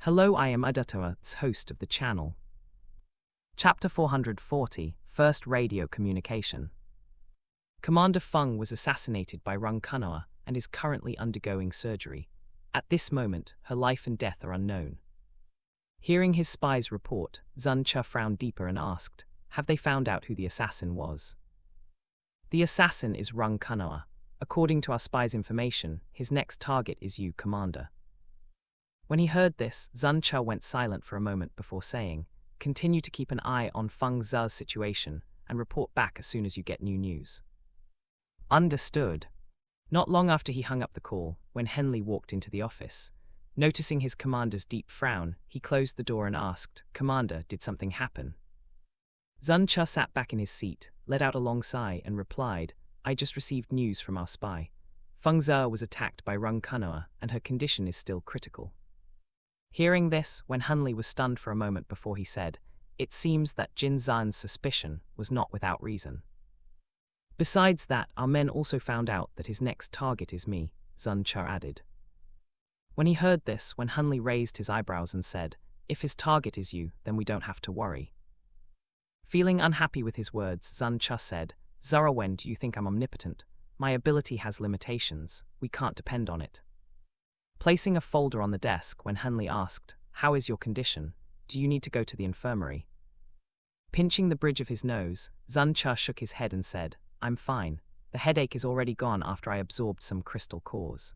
Hello, I am Aitg, host of the channel. Chapter 440, First Radio Communication. Commander Feng was assassinated by Reincarnation and is currently undergoing surgery. At this moment, her life and death are unknown. Hearing his spy's report, Sun Cha frowned deeper and asked, "Have they found out who the assassin was?" "The assassin is Reincarnation. According to our spy's information, his next target is you, Commander." When he heard this, Sun Cha went silent for a moment before saying, "Continue to keep an eye on Feng Zhe's situation and report back as soon as you get new news." Understood. Not long after he hung up the call, when Henley walked into the office. Noticing his commander's deep frown, he closed the door and asked, "Commander, did something happen?" Sun Cha sat back in his seat, let out a long sigh, and replied, "I just received news from our spy. Feng Zhe was attacked by Reincarnation and her condition is still critical." Hearing this, Wen Henley was stunned for a moment before he said, "It seems that Jin Zhan's suspicion was not without reason. Besides that, our men also found out that his next target is me," Sun Cha added. When he heard this, Wen Henley raised his eyebrows and said, "If his target is you, then we don't have to worry." Feeling unhappy with his words, Sun Cha said, "Zara Wen, do you think I'm omnipotent? My ability has limitations. We can't depend on it." Placing a folder on the desk, Wen Henley asked, "How is your condition? Do you need to go to the infirmary?" Pinching the bridge of his nose, Sun Cha shook his head and said, "I'm fine. The headache is already gone after I absorbed some crystal cores."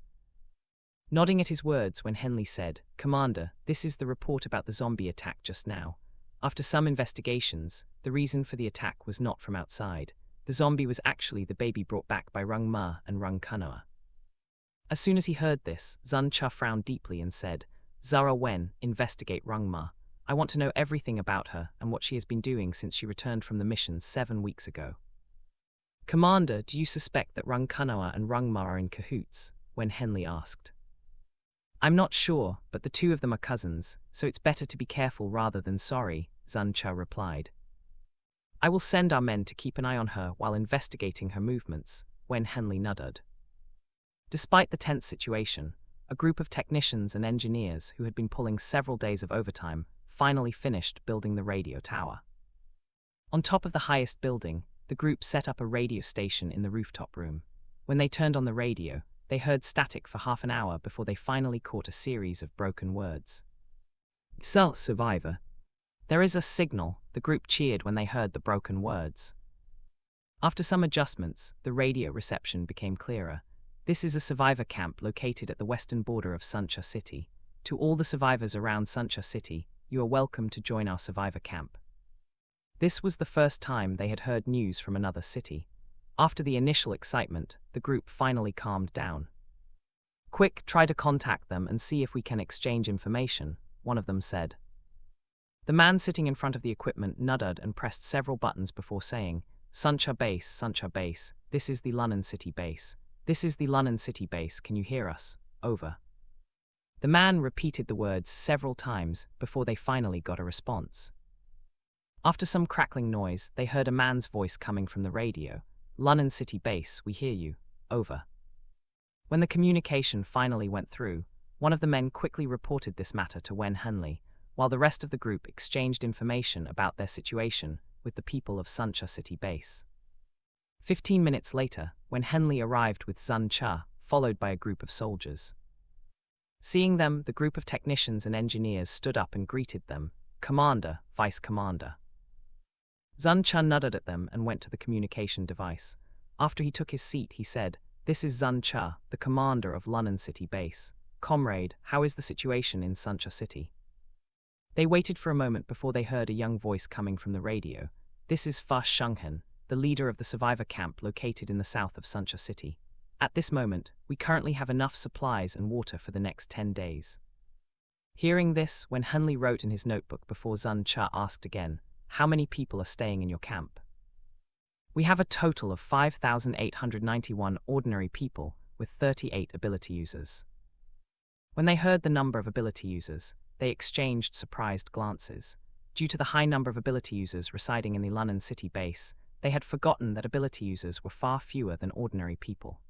Nodding at his words, Wen Henley said, "Commander, this is the report about the zombie attack just now. After some investigations, the reason for the attack was not from outside. The zombie was actually the baby brought back by Rung Ma and Reincarnation." As soon as he heard this, Sun Cha frowned deeply and said, "Zara Wen, investigate Rung Ma. I want to know everything about her and what she has been doing since she returned from the mission 7 weeks ago." "Commander, do you suspect that Reincarnation and Rung Ma are in cahoots?" Wen Henley asked. "I'm not sure, but the two of them are cousins, so it's better to be careful rather than sorry," Sun Cha replied. "I will send our men to keep an eye on her while investigating her movements," Wen Henley nodded. Despite the tense situation, a group of technicians and engineers who had been pulling several days of overtime finally finished building the radio tower. On top of the highest building, the group set up a radio station in the rooftop room. When they turned on the radio, they heard static for half an hour before they finally caught a series of broken words. "Survivor. There is a signal," the group cheered when they heard the broken words. After some adjustments, the radio reception became clearer. "This is a survivor camp located at the western border of Suncha City. To all the survivors around Suncha City, you are welcome to join our survivor camp." This was the first time they had heard news from another city. After the initial excitement, the group finally calmed down. "Quick, try to contact them and see if we can exchange information," one of them said. The man sitting in front of the equipment nodded and pressed several buttons before saying, Suncha Base, this is the London City Base. This is the London City Base, can you hear us? Over." The man repeated the words several times before they finally got a response. After some crackling noise, they heard a man's voice coming from the radio. "London City Base, we hear you. Over." When the communication finally went through, one of the men quickly reported this matter to Wen Henley, while the rest of the group exchanged information about their situation with the people of Suncha City Base. 15 minutes later, Wen Henley arrived with Sun Cha, followed by a group of soldiers. Seeing them, the group of technicians and engineers stood up and greeted them, "Commander, Vice Commander." Sun Cha nodded at them and went to the communication device. After he took his seat, he said, "This is Sun Cha, the commander of London City Base. Comrade, how is the situation in Suncha City?" They waited for a moment before they heard a young voice coming from the radio. "This is Fa Shenghen, the leader of the survivor camp located in the south of Suncha City. At this moment, we currently have enough supplies and water for the next 10 days. Hearing this, when Henley wrote in his notebook before Sun Cha asked again, "How many people are staying in your camp?" "We have a total of 5,891 ordinary people with 38 ability users." When they heard the number of ability users, they exchanged surprised glances. Due to the high number of ability users residing in the London City Base, they had forgotten that ability users were far fewer than ordinary people.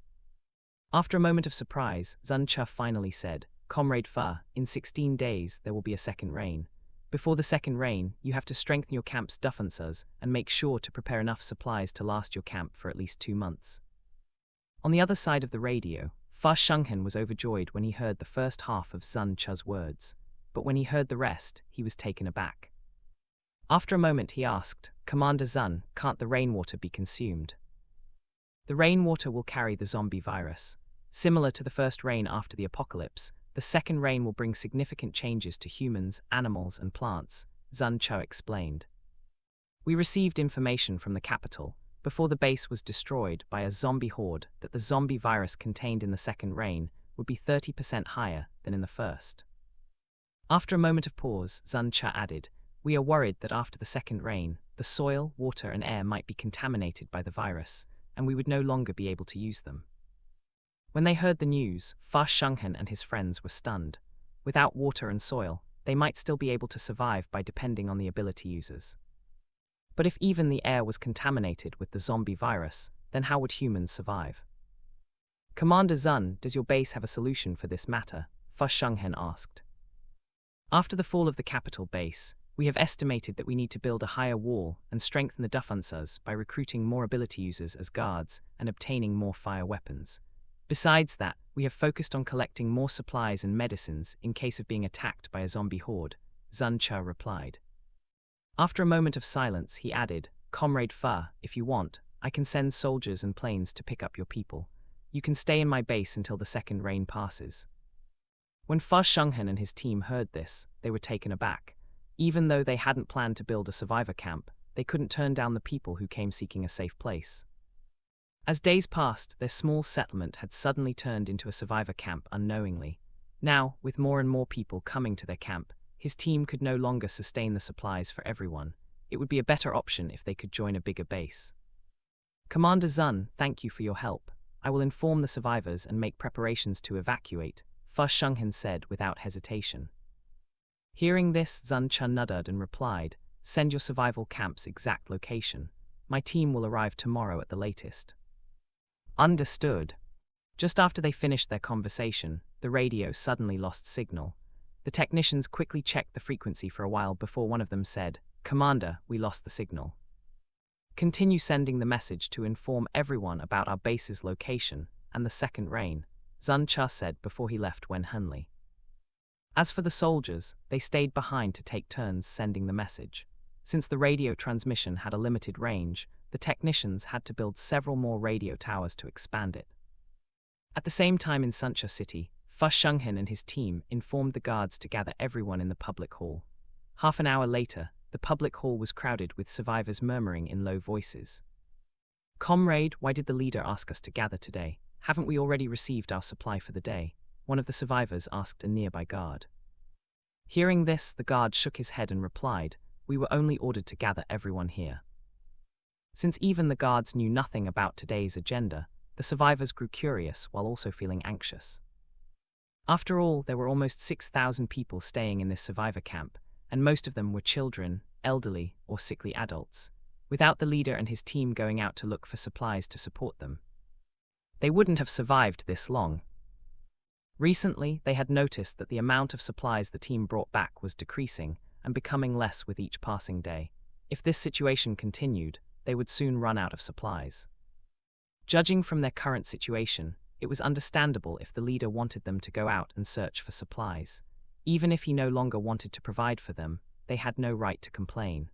After a moment of surprise, Sun Cha finally said, Comrade Fa, in 16 days there will be a second rain. Before the second rain, you have to strengthen your camp's defenses and make sure to prepare enough supplies to last your camp for at least 2 months. On the other side of the radio, Fa Shenghen was overjoyed when he heard the first half of Zun Chu's words, but when he heard the rest, he was taken aback. After a moment he asked, "Commander Zun, can't the rainwater be consumed?" "The rainwater will carry the zombie virus. Similar to the first rain after the apocalypse, the second rain will bring significant changes to humans, animals, and plants," Zun Chu explained. "We received information from the capital, before the base was destroyed by a zombie horde, that the zombie virus contained in the second rain would be 30% higher than in the first." After a moment of pause, Zun Chu added, "We are worried that after the second rain, the soil, water, and air might be contaminated by the virus, and we would no longer be able to use them." When they heard the news, Fa Shenghen and his friends were stunned. Without water and soil, they might still be able to survive by depending on the ability users. But if even the air was contaminated with the zombie virus, then how would humans survive? "Commander Zun, does your base have a solution for this matter?" Fa Shenghen asked. "After the fall of the capital base, we have estimated that we need to build a higher wall and strengthen the defenses by recruiting more ability users as guards and obtaining more fire weapons. Besides that, we have focused on collecting more supplies and medicines in case of being attacked by a zombie horde," Zun Chu replied. After a moment of silence, he added, "Comrade Fa, if you want, I can send soldiers and planes to pick up your people. You can stay in my base until the second rain passes." When Fa Shenghen and his team heard this, they were taken aback. Even though they hadn't planned to build a survivor camp, they couldn't turn down the people who came seeking a safe place. As days passed, their small settlement had suddenly turned into a survivor camp unknowingly. Now, with more and more people coming to their camp, his team could no longer sustain the supplies for everyone. It would be a better option if they could join a bigger base. "Commander Zun, thank you for your help. I will inform the survivors and make preparations to evacuate," Fa Shenghen said without hesitation. Hearing this, Zun Chu nodded and replied, "Send your survival camp's exact location. My team will arrive tomorrow at the latest." "Understood." Just after they finished their conversation, the radio suddenly lost signal. The technicians quickly checked the frequency for a while before one of them said, "Commander, we lost the signal. Continue sending the message to inform everyone about our base's location and the second rain," Zun Chu said before he left Wenhunli. As for the soldiers, they stayed behind to take turns sending the message. Since the radio transmission had a limited range, the technicians had to build several more radio towers to expand it. At the same time in Suncha City, Fa Shenghen and his team informed the guards to gather everyone in the public hall. Half an hour later, the public hall was crowded with survivors murmuring in low voices. "Comrade, why did the leader ask us to gather today? Haven't we already received our supply for the day?" one of the survivors asked a nearby guard. Hearing this, the guard shook his head and replied, "We were only ordered to gather everyone here." Since even the guards knew nothing about today's agenda, the survivors grew curious while also feeling anxious. After all, there were almost 6,000 people staying in this survivor camp, and most of them were children, elderly, or sickly adults, without the leader and his team going out to look for supplies to support them. They wouldn't have survived this long. Recently, they had noticed that the amount of supplies the team brought back was decreasing and becoming less with each passing day. If this situation continued, they would soon run out of supplies. Judging from their current situation, it was understandable if the leader wanted them to go out and search for supplies. Even if he no longer wanted to provide for them, they had no right to complain.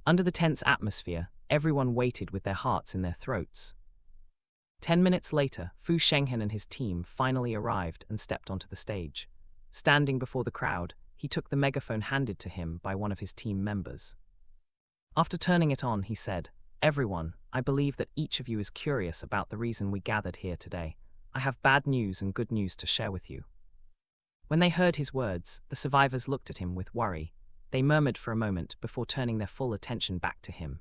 Under the tense atmosphere, everyone waited with their hearts in their throats. 10 minutes later, Fu Shenghen and his team finally arrived and stepped onto the stage. Standing before the crowd, he took the megaphone handed to him by one of his team members. After turning it on, he said, "Everyone, I believe that each of you is curious about the reason we gathered here today. I have bad news and good news to share with you." When they heard his words, the survivors looked at him with worry. They murmured for a moment before turning their full attention back to him.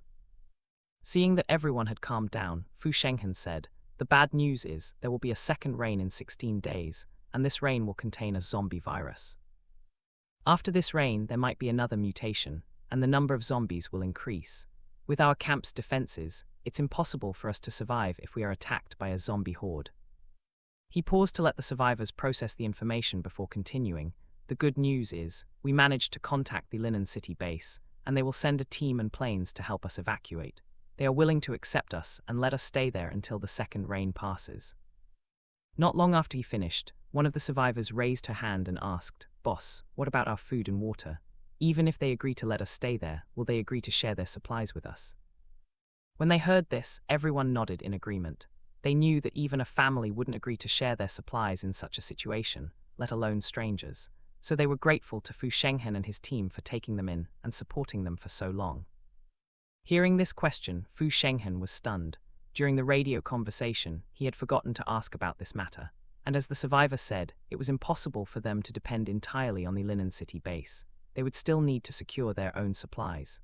Seeing that everyone had calmed down, Fu Shenghen said, "The bad news is there will be a second rain in 16 days, and this rain will contain a zombie virus. After this rain, there might be another mutation, and the number of zombies will increase. With our camp's defenses, it's impossible for us to survive if we are attacked by a zombie horde. He paused to let the survivors process the information before continuing. The good news is, we managed to contact the Linen City base, and they will send a team and planes to help us evacuate. They are willing to accept us and let us stay there until the second rain passes. Not long after he finished, one of the survivors raised her hand and asked, "Boss, what about our food and water? Even if they agree to let us stay there, will they agree to share their supplies with us?" When they heard this, everyone nodded in agreement. They knew that even a family wouldn't agree to share their supplies in such a situation, let alone strangers. So they were grateful to Fu Shenghen and his team for taking them in and supporting them for so long. Hearing this question, Fu Shenghen was stunned. During the radio conversation, he had forgotten to ask about this matter, and as the survivor said, it was impossible for them to depend entirely on the Linen City base. They would still need to secure their own supplies.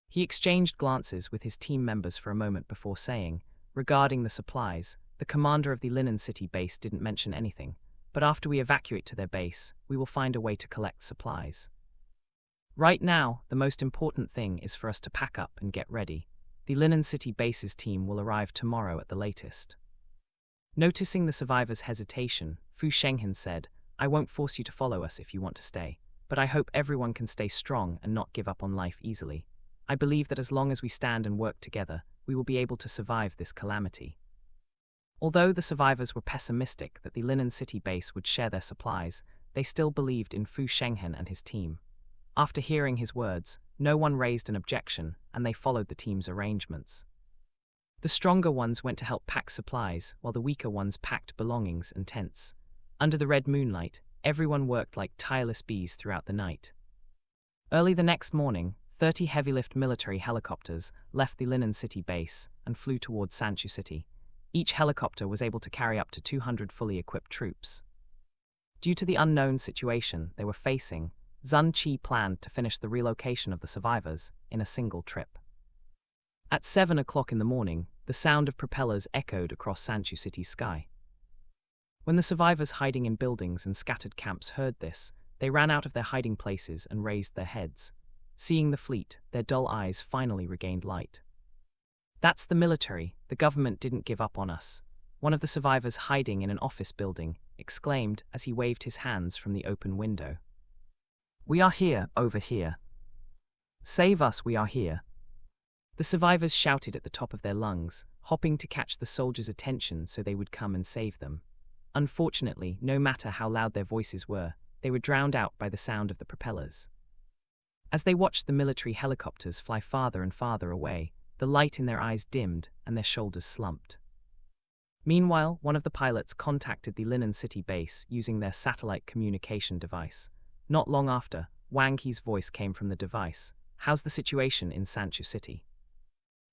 He exchanged glances with his team members for a moment before saying, "Regarding the supplies, the commander of the Linen City base didn't mention anything, but after we evacuate to their base, we will find a way to collect supplies. Right now, the most important thing is for us to pack up and get ready. The Linen City base's team will arrive tomorrow at the latest." Noticing the survivors' hesitation, Fu Shenghen said, "I won't force you to follow us if you want to stay, but I hope everyone can stay strong and not give up on life easily. I believe that as long as we stand and work together, we will be able to survive this calamity." Although the survivors were pessimistic that the Linen City base would share their supplies, they still believed in Fu Shenghen and his team. After hearing his words, no one raised an objection, and they followed the team's arrangements. The stronger ones went to help pack supplies, while the weaker ones packed belongings and tents. Under the red moonlight, everyone worked like tireless bees throughout the night. Early the next morning, 30 heavy-lift military helicopters left the Linen City base and flew towards Sanchu City. Each helicopter was able to carry up to 200 fully equipped troops. Due to the unknown situation they were facing, Zun Qi planned to finish the relocation of the survivors in a single trip. At 7 o'clock in the morning, the sound of propellers echoed across Sanchu City's sky. When the survivors hiding in buildings and scattered camps heard this, they ran out of their hiding places and raised their heads. Seeing the fleet, their dull eyes finally regained light. "That's the military. The government didn't give up on us," one of the survivors hiding in an office building exclaimed as he waved his hands from the open window. "We are here, over here. Save us, we are here." The survivors shouted at the top of their lungs, hoping to catch the soldiers' attention so they would come and save them. Unfortunately, no matter how loud their voices were, they were drowned out by the sound of the propellers. As they watched the military helicopters fly farther and farther away, the light in their eyes dimmed and their shoulders slumped. Meanwhile, one of the pilots contacted the Linen City base using their satellite communication device. Not long after, Wang Yi's voice came from the device. "How's the situation in Sanchu City?"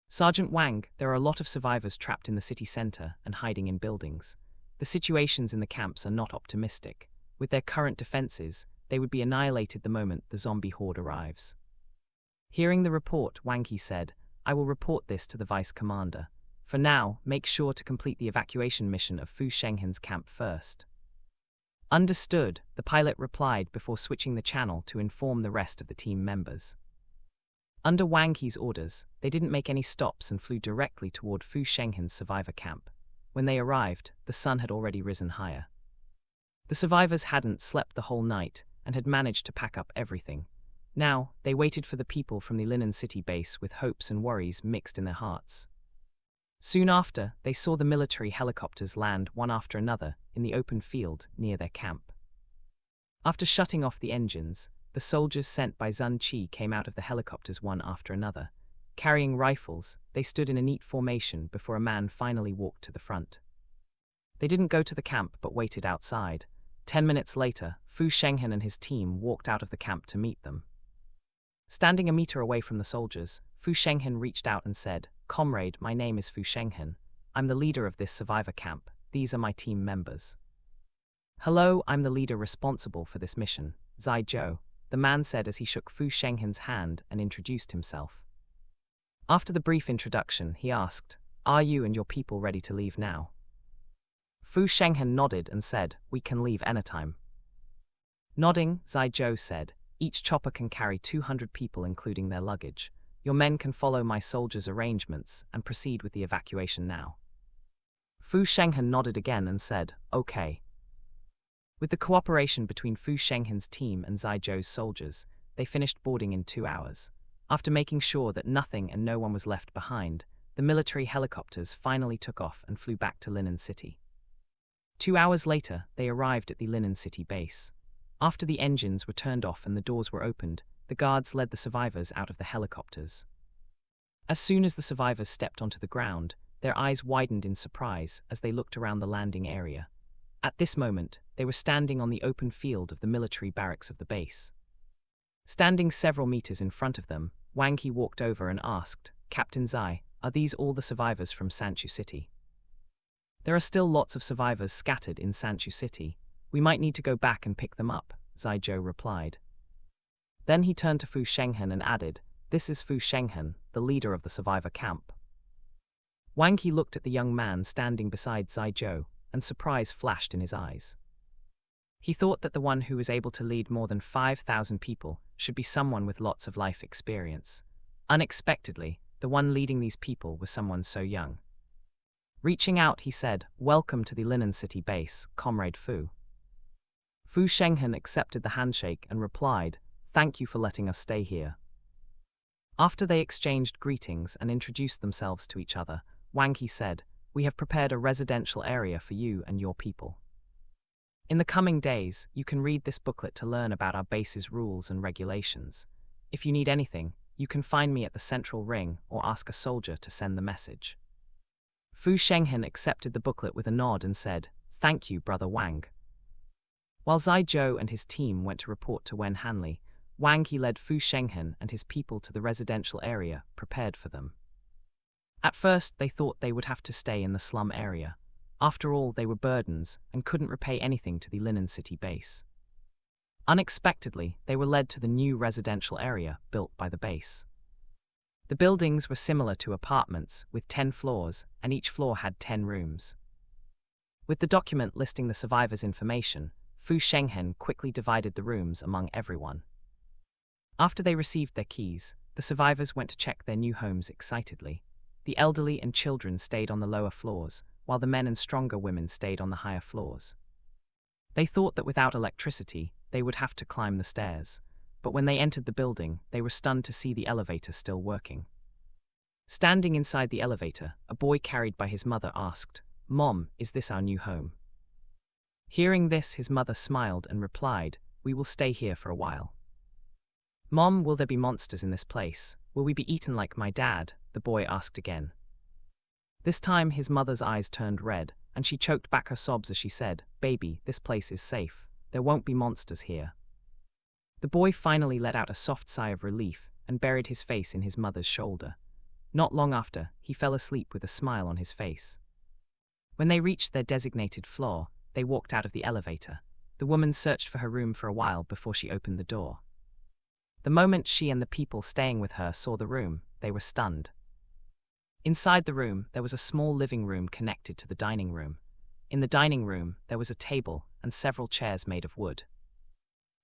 "Sergeant Wang, there are a lot of survivors trapped in the city center and hiding in buildings. The situations in the camps are not optimistic. With their current defenses, they would be annihilated the moment the zombie horde arrives." Hearing the report, Wang Yi said, "I will report this to the vice commander. For now, make sure to complete the evacuation mission of Fu Shenghen's camp first." "Understood," the pilot replied before switching the channel to inform the rest of the team members. Under Wang Yi's orders, they didn't make any stops and flew directly toward Fu Shenghen's survivor camp. When they arrived, the sun had already risen higher. The survivors hadn't slept the whole night and had managed to pack up everything. Now, they waited for the people from the Linen City base with hopes and worries mixed in their hearts. Soon after, they saw the military helicopters land one after another in the open field near their camp. After shutting off the engines, the soldiers sent by Zun Qi came out of the helicopters one after another. Carrying rifles, they stood in a neat formation before a man finally walked to the front. They didn't go to the camp but waited outside. 10 minutes later, Fu Shenghen and his team walked out of the camp to meet them. Standing a meter away from the soldiers, Fu Shenghen reached out and said, "Comrade, my name is Fu Shenghen. I'm the leader of this survivor camp. These are my team members." "Hello, I'm the leader responsible for this mission, Zai Zhou," the man said as he shook Fu Shenghen's hand and introduced himself. After the brief introduction, he asked, "Are you and your people ready to leave now?" Fu Shenghen nodded and said, "We can leave anytime." Nodding, Zai Zhou said, "Each chopper can carry 200 people including their luggage. Your men can follow my soldiers' arrangements and proceed with the evacuation now." Fu Shenghen nodded again and said, "Okay." With the cooperation between Fu Shenghen's team and Zai Zhou's soldiers, they finished boarding in 2 hours. After making sure that nothing and no one was left behind, the military helicopters finally took off and flew back to Linen City. 2 hours later, they arrived at the Linen City base. After the engines were turned off and the doors were opened, the guards led the survivors out of the helicopters. As soon as the survivors stepped onto the ground, their eyes widened in surprise as they looked around the landing area. At this moment, they were standing on the open field of the military barracks of the base. Standing several meters in front of them, Wang He walked over and asked, "Captain Zai, are these all the survivors from Sanchu City?" "There are still lots of survivors scattered in Sanchu City. We might need to go back and pick them up," Zai Zhou replied. Then he turned to Fu Shenghen and added, "This is Fu Shenghen, the leader of the survivor camp." Wang He looked at the young man standing beside Zai Zhou, and surprise flashed in his eyes. He thought that the one who was able to lead more than 5,000 people should be someone with lots of life experience. Unexpectedly, the one leading these people was someone so young. Reaching out, he said, "Welcome to the Linen City base, Comrade Fu." Fu Shenghen accepted the handshake and replied, "Thank you for letting us stay here." After they exchanged greetings and introduced themselves to each other, Wang He said, "We have prepared a residential area for you and your people. In the coming days, you can read this booklet to learn about our base's rules and regulations. If you need anything, you can find me at the central ring or ask a soldier to send the message." Fu Shenghen accepted the booklet with a nod and said, "Thank you, Brother Wang." While Zai Zhou and his team went to report to Wen Hanli, Wang He led Fu Shenghen and his people to the residential area prepared for them. At first, they thought they would have to stay in the slum area. After all, they were burdens and couldn't repay anything to the Linen City base. Unexpectedly, they were led to the new residential area built by the base. The buildings were similar to apartments, with 10 floors, and each floor had 10 rooms. With the document listing the survivors' information, Fu Shenghen quickly divided the rooms among everyone. After they received their keys, the survivors went to check their new homes excitedly. The elderly and children stayed on the lower floors, while the men and stronger women stayed on the higher floors. They thought that without electricity, they would have to climb the stairs, but when they entered the building, they were stunned to see the elevator still working. Standing inside the elevator, a boy carried by his mother asked, "Mom, is this our new home?" Hearing this, his mother smiled and replied, "We will stay here for a while." "Mom, will there be monsters in this place? Will we be eaten like my dad?" the boy asked again. This time, his mother's eyes turned red, and she choked back her sobs as she said, "Baby, this place is safe. There won't be monsters here." The boy finally let out a soft sigh of relief and buried his face in his mother's shoulder. Not long after, he fell asleep with a smile on his face. When they reached their designated floor, they walked out of the elevator. The woman searched for her room for a while before she opened the door. The moment she and the people staying with her saw the room, they were stunned. Inside the room, there was a small living room connected to the dining room. In the dining room, there was a table and several chairs made of wood.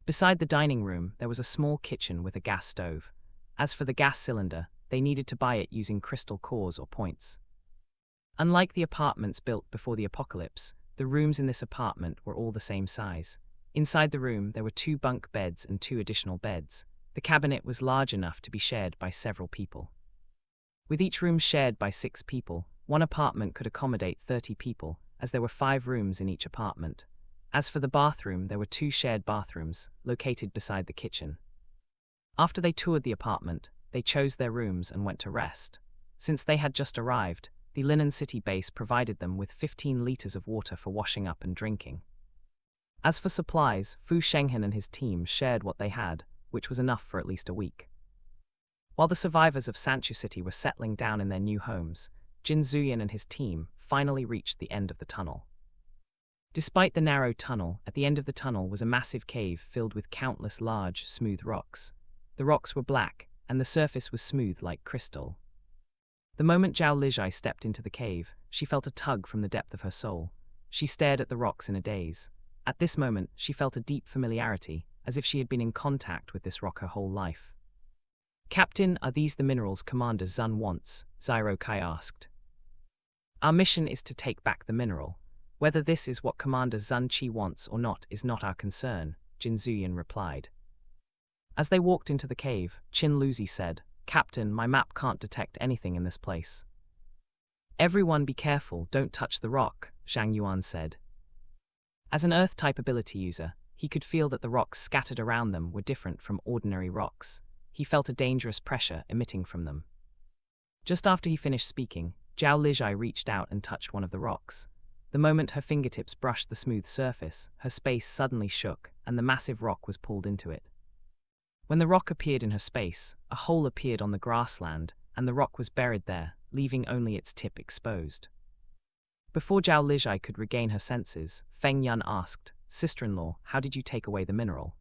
Beside the dining room, there was a small kitchen with a gas stove. As for the gas cylinder, they needed to buy it using crystal cores or points. Unlike the apartments built before the apocalypse, the rooms in this apartment were all the same size. Inside the room, there were 2 bunk beds and 2 additional beds. The cabinet was large enough to be shared by several people. With each room shared by 6 people, one apartment could accommodate 30 people, as there were 5 rooms in each apartment. As for the bathroom, there were 2 shared bathrooms, located beside the kitchen. After they toured the apartment, they chose their rooms and went to rest. Since they had just arrived, the Linen City base provided them with 15 liters of water for washing up and drinking. As for supplies, Fu Shenghen and his team shared what they had, which was enough for at least a week. While the survivors of Sanchu City were settling down in their new homes, Jin Zuyan and his team finally reached the end of the tunnel. Despite the narrow tunnel, at the end of the tunnel was a massive cave filled with countless large, smooth rocks. The rocks were black, and the surface was smooth like crystal. The moment Zhao Lijai stepped into the cave, she felt a tug from the depth of her soul. She stared at the rocks in a daze. At this moment, she felt a deep familiarity, as if she had been in contact with this rock her whole life. "Captain, are these the minerals Commander Zun wants?" Zyro Kai asked. Our mission is to take back the mineral. Whether this is what Commander Zun Qi wants or not is not our concern, Jin Zuyin replied. As they walked into the cave, Qin Luzi said, Captain, my map can't detect anything in this place. Everyone be careful, don't touch the rock, Zhang Yuan said. As an Earth-type ability user, he could feel that the rocks scattered around them were different from ordinary rocks. He felt a dangerous pressure emitting from them. Just after he finished speaking, Zhao Lijai reached out and touched one of the rocks. The moment her fingertips brushed the smooth surface, her space suddenly shook, and the massive rock was pulled into it. When the rock appeared in her space, a hole appeared on the grassland, and the rock was buried there, leaving only its tip exposed. Before Zhao Lijai could regain her senses, Feng Yun asked, Sister-in-law, how did you take away the mineral?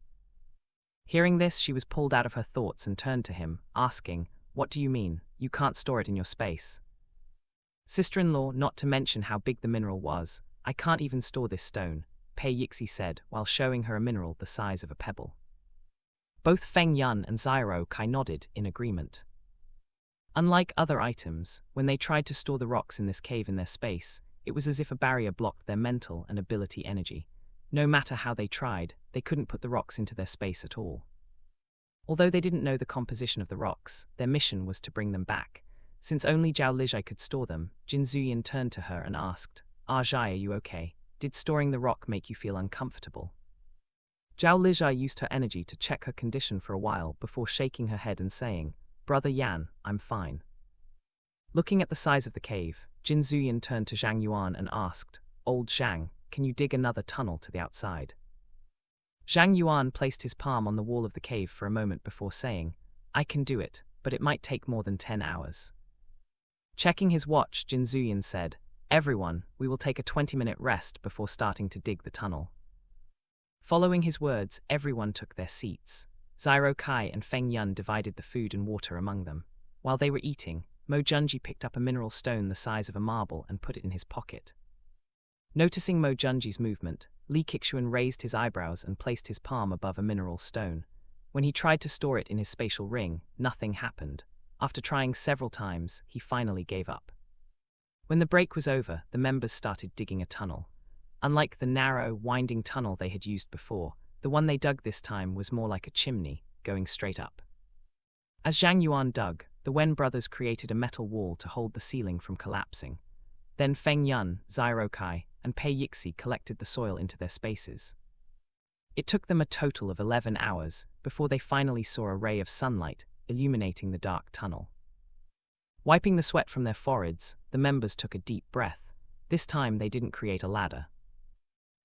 Hearing this, she was pulled out of her thoughts and turned to him, asking, What do you mean? You can't store it in your space. Sister-in-law, not to mention how big the mineral was, I can't even store this stone, Pei Yixi said, while showing her a mineral the size of a pebble. Both Feng Yun and Zyro Kai nodded in agreement. Unlike other items, when they tried to store the rocks in this cave in their space, it was as if a barrier blocked their mental and ability energy. No matter how they tried, they couldn't put the rocks into their space at all. Although they didn't know the composition of the rocks, their mission was to bring them back. Since only Zhao Lijai could store them, Jin Zuyin turned to her and asked, Zhai, are you okay? Did storing the rock make you feel uncomfortable? Zhao Lijai used her energy to check her condition for a while before shaking her head and saying, Brother Yan, I'm fine. Looking at the size of the cave, Jin Zuyin turned to Zhang Yuan and asked, Old Zhang, can you dig another tunnel to the outside? Zhang Yuan placed his palm on the wall of the cave for a moment before saying, I can do it, but it might take more than 10 hours. Checking his watch, Jin Zuyin said, Everyone, we will take a 20-minute rest before starting to dig the tunnel. Following his words, everyone took their seats. Zyro Kai and Feng Yun divided the food and water among them. While they were eating, Mo Junji picked up a mineral stone the size of a marble and put it in his pocket. Noticing Mo Junji's movement, Li Kixuan raised his eyebrows and placed his palm above a mineral stone. When he tried to store it in his spatial ring, nothing happened. After trying several times, he finally gave up. When the break was over, the members started digging a tunnel. Unlike the narrow, winding tunnel they had used before, the one they dug this time was more like a chimney, going straight up. As Zhang Yuan dug, the Wen brothers created a metal wall to hold the ceiling from collapsing. Then Feng Yun, Zyro Kai, and Pei Yixi collected the soil into their spaces. It took them a total of 11 hours before they finally saw a ray of sunlight illuminating the dark tunnel. Wiping the sweat from their foreheads, the members took a deep breath. This time they didn't create a ladder.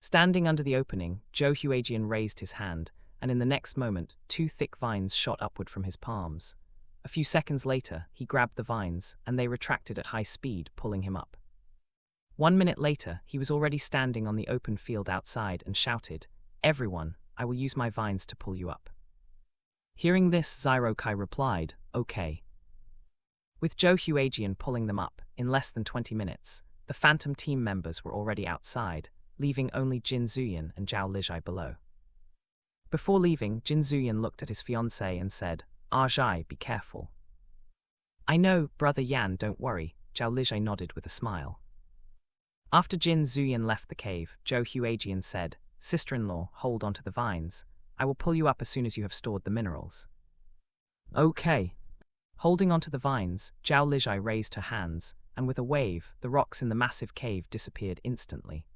Standing under the opening, Zhou Huajian raised his hand, and in the next moment, 2 thick vines shot upward from his palms. A few seconds later, he grabbed the vines, and they retracted at high speed, pulling him up. 1 minute later, he was already standing on the open field outside and shouted, Everyone, I will use my vines to pull you up. Hearing this, Zyro Kai replied, Okay. With Zhou Huajian pulling them up, in less than 20 minutes, the Phantom team members were already outside, leaving only Jin Zuyin and Zhao Lijai below. Before leaving, Jin Zuyin looked at his fiancée and said, Zhai, be careful. I know, Brother Yan, don't worry, Zhao Lijai nodded with a smile. After Jin Zuyin left the cave, Zhou Huajian said, Sister-in-law, hold onto the vines. I will pull you up as soon as you have stored the minerals. Okay. Holding onto the vines, Zhao Lijai raised her hands, and with a wave, the rocks in the massive cave disappeared instantly.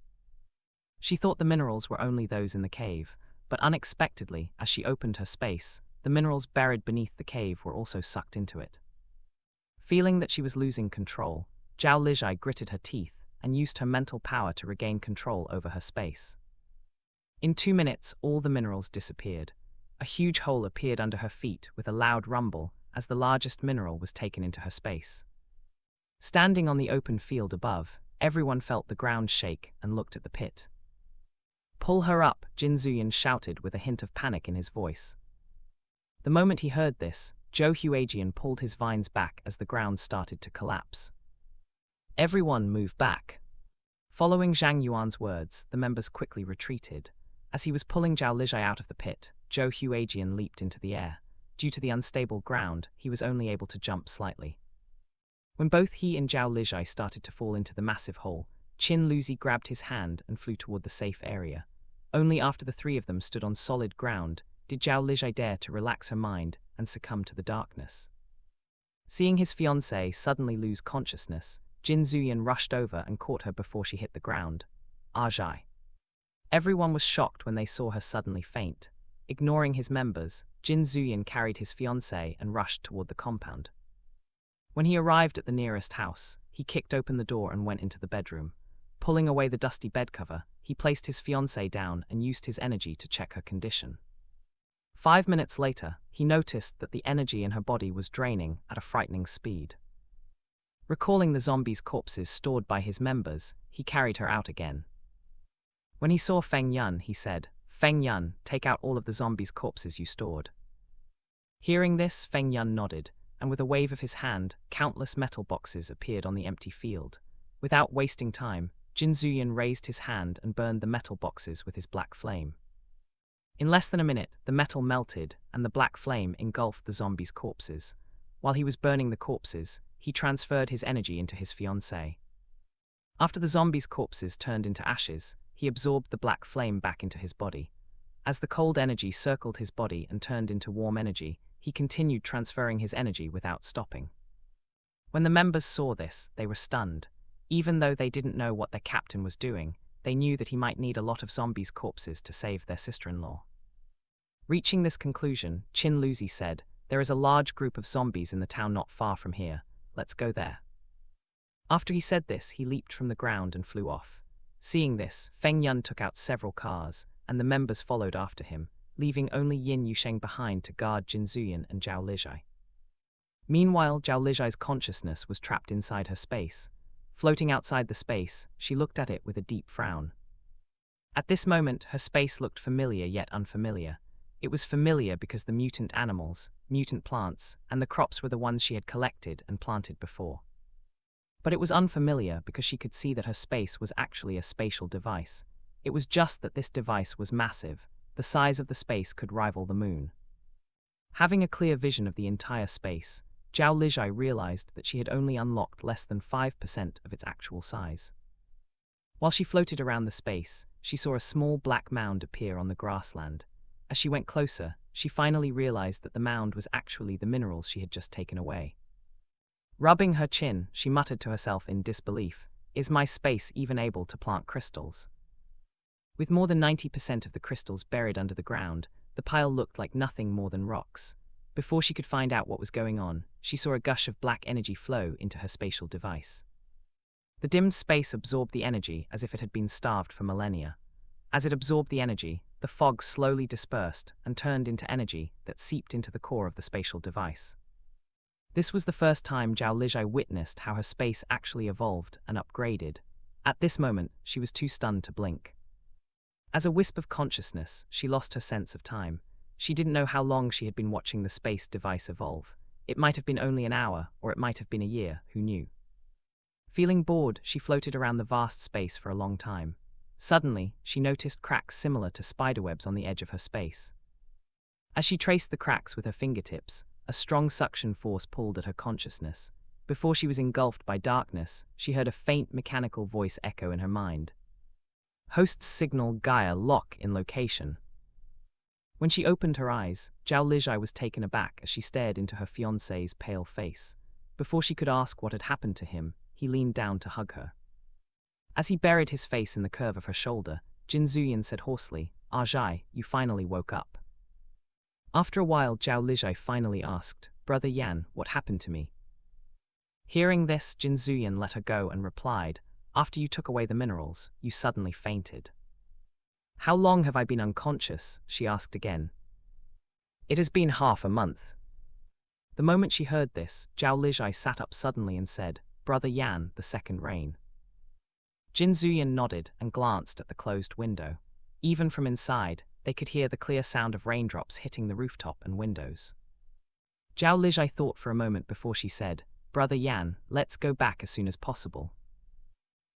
She thought the minerals were only those in the cave, but unexpectedly, as she opened her space, the minerals buried beneath the cave were also sucked into it. Feeling that she was losing control, Zhao Lijai gritted her teeth and used her mental power to regain control over her space. In 2 minutes, all the minerals disappeared. A huge hole appeared under her feet with a loud rumble as the largest mineral was taken into her space. Standing on the open field above, everyone felt the ground shake and looked at the pit. Pull her up, Jin Zuyin shouted with a hint of panic in his voice. The moment he heard this, Zhou Huajian pulled his vines back as the ground started to collapse. Everyone moved back. Following Zhang Yuan's words, the members quickly retreated. As he was pulling Zhao Lijai out of the pit, Zhou Huajian leaped into the air. Due to the unstable ground, he was only able to jump slightly. When both he and Zhao Lijai started to fall into the massive hole, Qin Luzi grabbed his hand and flew toward the safe area. Only after the three of them stood on solid ground did Zhao Lijai dare to relax her mind and succumb to the darkness. Seeing his fiancée suddenly lose consciousness, Jin Zuyan rushed over and caught her before she hit the ground. Aitg. Everyone was shocked when they saw her suddenly faint. Ignoring his members, Jin Zuyan carried his fiancée and rushed toward the compound. When he arrived at the nearest house, he kicked open the door and went into the bedroom. Pulling away the dusty bed cover, he placed his fiancée down and used his energy to check her condition. 5 minutes later, he noticed that the energy in her body was draining at a frightening speed. Recalling the zombies' corpses stored by his members, he carried her out again. When he saw Feng Yun, he said, "Feng Yun, take out all of the zombies' corpses you stored." Hearing this, Feng Yun nodded, and with a wave of his hand, countless metal boxes appeared on the empty field. Without wasting time, Jin Zuyan raised his hand and burned the metal boxes with his black flame. In less than a minute, the metal melted, and the black flame engulfed the zombies' corpses. While he was burning the corpses, he transferred his energy into his fiancée. After the zombies' corpses turned into ashes, he absorbed the black flame back into his body. As the cold energy circled his body and turned into warm energy, he continued transferring his energy without stopping. When the members saw this, they were stunned. Even though they didn't know what their captain was doing, they knew that he might need a lot of zombies' corpses to save their sister-in-law. Reaching this conclusion, Qin Luzi said, "There is a large group of zombies in the town not far from here. Let's go there." After he said this, he leaped from the ground and flew off. Seeing this, Feng Yun took out several cars, and the members followed after him, leaving only Yin Yusheng behind to guard Jin Zuyan and Zhao Lijai. Meanwhile, Zhao Lijai's consciousness was trapped inside her space. Floating outside the space, she looked at it with a deep frown. At this moment, her space looked familiar yet unfamiliar. It was familiar because the mutant animals, mutant plants, and the crops were the ones she had collected and planted before. But it was unfamiliar because she could see that her space was actually a spatial device. It was just that this device was massive. The size of the space could rival the moon. Having a clear vision of the entire space, Zhao Lijai realized that she had only unlocked less than 5% of its actual size. While she floated around the space, she saw a small black mound appear on the grassland. As she went closer, she finally realized that the mound was actually the minerals she had just taken away. Rubbing her chin, she muttered to herself in disbelief, "Is my space even able to plant crystals?" With more than 90% of the crystals buried under the ground, the pile looked like nothing more than rocks. Before she could find out what was going on, she saw a gush of black energy flow into her spatial device. The dimmed space absorbed the energy as if it had been starved for millennia. As it absorbed the energy, the fog slowly dispersed and turned into energy that seeped into the core of the spatial device. This was the first time Zhao Lijai witnessed how her space actually evolved and upgraded. At this moment, she was too stunned to blink. As a wisp of consciousness, she lost her sense of time. She didn't know how long she had been watching the space device evolve. It might have been only an hour, or it might have been a year, who knew? Feeling bored, she floated around the vast space for a long time. Suddenly, she noticed cracks similar to spiderwebs on the edge of her space. As she traced the cracks with her fingertips, a strong suction force pulled at her consciousness. Before she was engulfed by darkness, she heard a faint mechanical voice echo in her mind. Hosts signal Gaia lock in location. When she opened her eyes, Zhao Lijai was taken aback as she stared into her fiancé's pale face. Before she could ask what had happened to him, he leaned down to hug her. As he buried his face in the curve of her shoulder, Jin Zuyan said hoarsely, "Aitg, you finally woke up." After a while, Zhao Lijai finally asked, "Brother Yan, what happened to me?" Hearing this, Jin Zuyan let her go and replied, "After you took away the minerals, you suddenly fainted." "How long have I been unconscious?" she asked again. "It has been half a month." The moment she heard this, Zhao Lijai sat up suddenly and said, "Brother Yan, the second rain." Jin Zuyan nodded and glanced at the closed window. Even from inside, they could hear the clear sound of raindrops hitting the rooftop and windows. Zhao Lijai thought for a moment before she said, "Brother Yan, let's go back as soon as possible."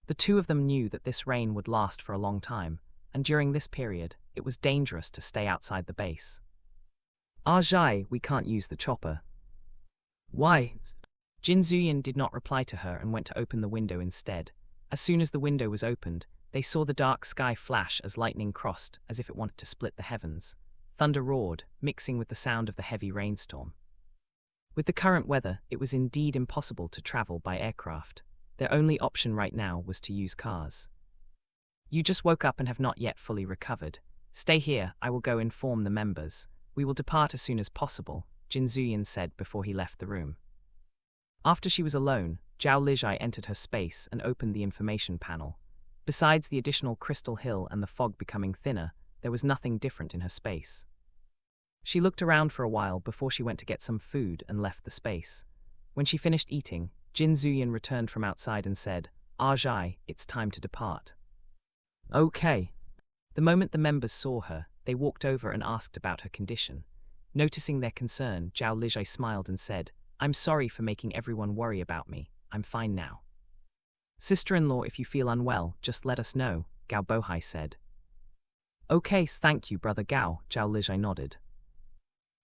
The two of them knew that this rain would last for a long time, and during this period, it was dangerous to stay outside the base. "Aitg, we can't use the chopper." "Why?" Jin Zuyin did not reply to her and went to open the window instead. As soon as the window was opened, they saw the dark sky flash as lightning crossed, as if it wanted to split the heavens. Thunder roared, mixing with the sound of the heavy rainstorm. With the current weather, it was indeed impossible to travel by aircraft. Their only option right now was to use cars. You just woke up and have not yet fully recovered. Stay here, I will go inform the members. We will depart as soon as possible, Jin Zuyin said before he left the room. After she was alone, Zhao Lijai entered her space and opened the information panel. Besides the additional crystal hill and the fog becoming thinner, there was nothing different in her space. She looked around for a while before she went to get some food and left the space. When she finished eating, Jin Zuyin returned from outside and said, Aitg, it's time to depart. Okay. The moment the members saw her, they walked over and asked about her condition. Noticing their concern, Zhao Lijai smiled and said, I'm sorry for making everyone worry about me. I'm fine now. Sister-in-law, if you feel unwell, just let us know, Gao Bohai said. Okay, thank you, Brother Gao, Zhao Lijai nodded.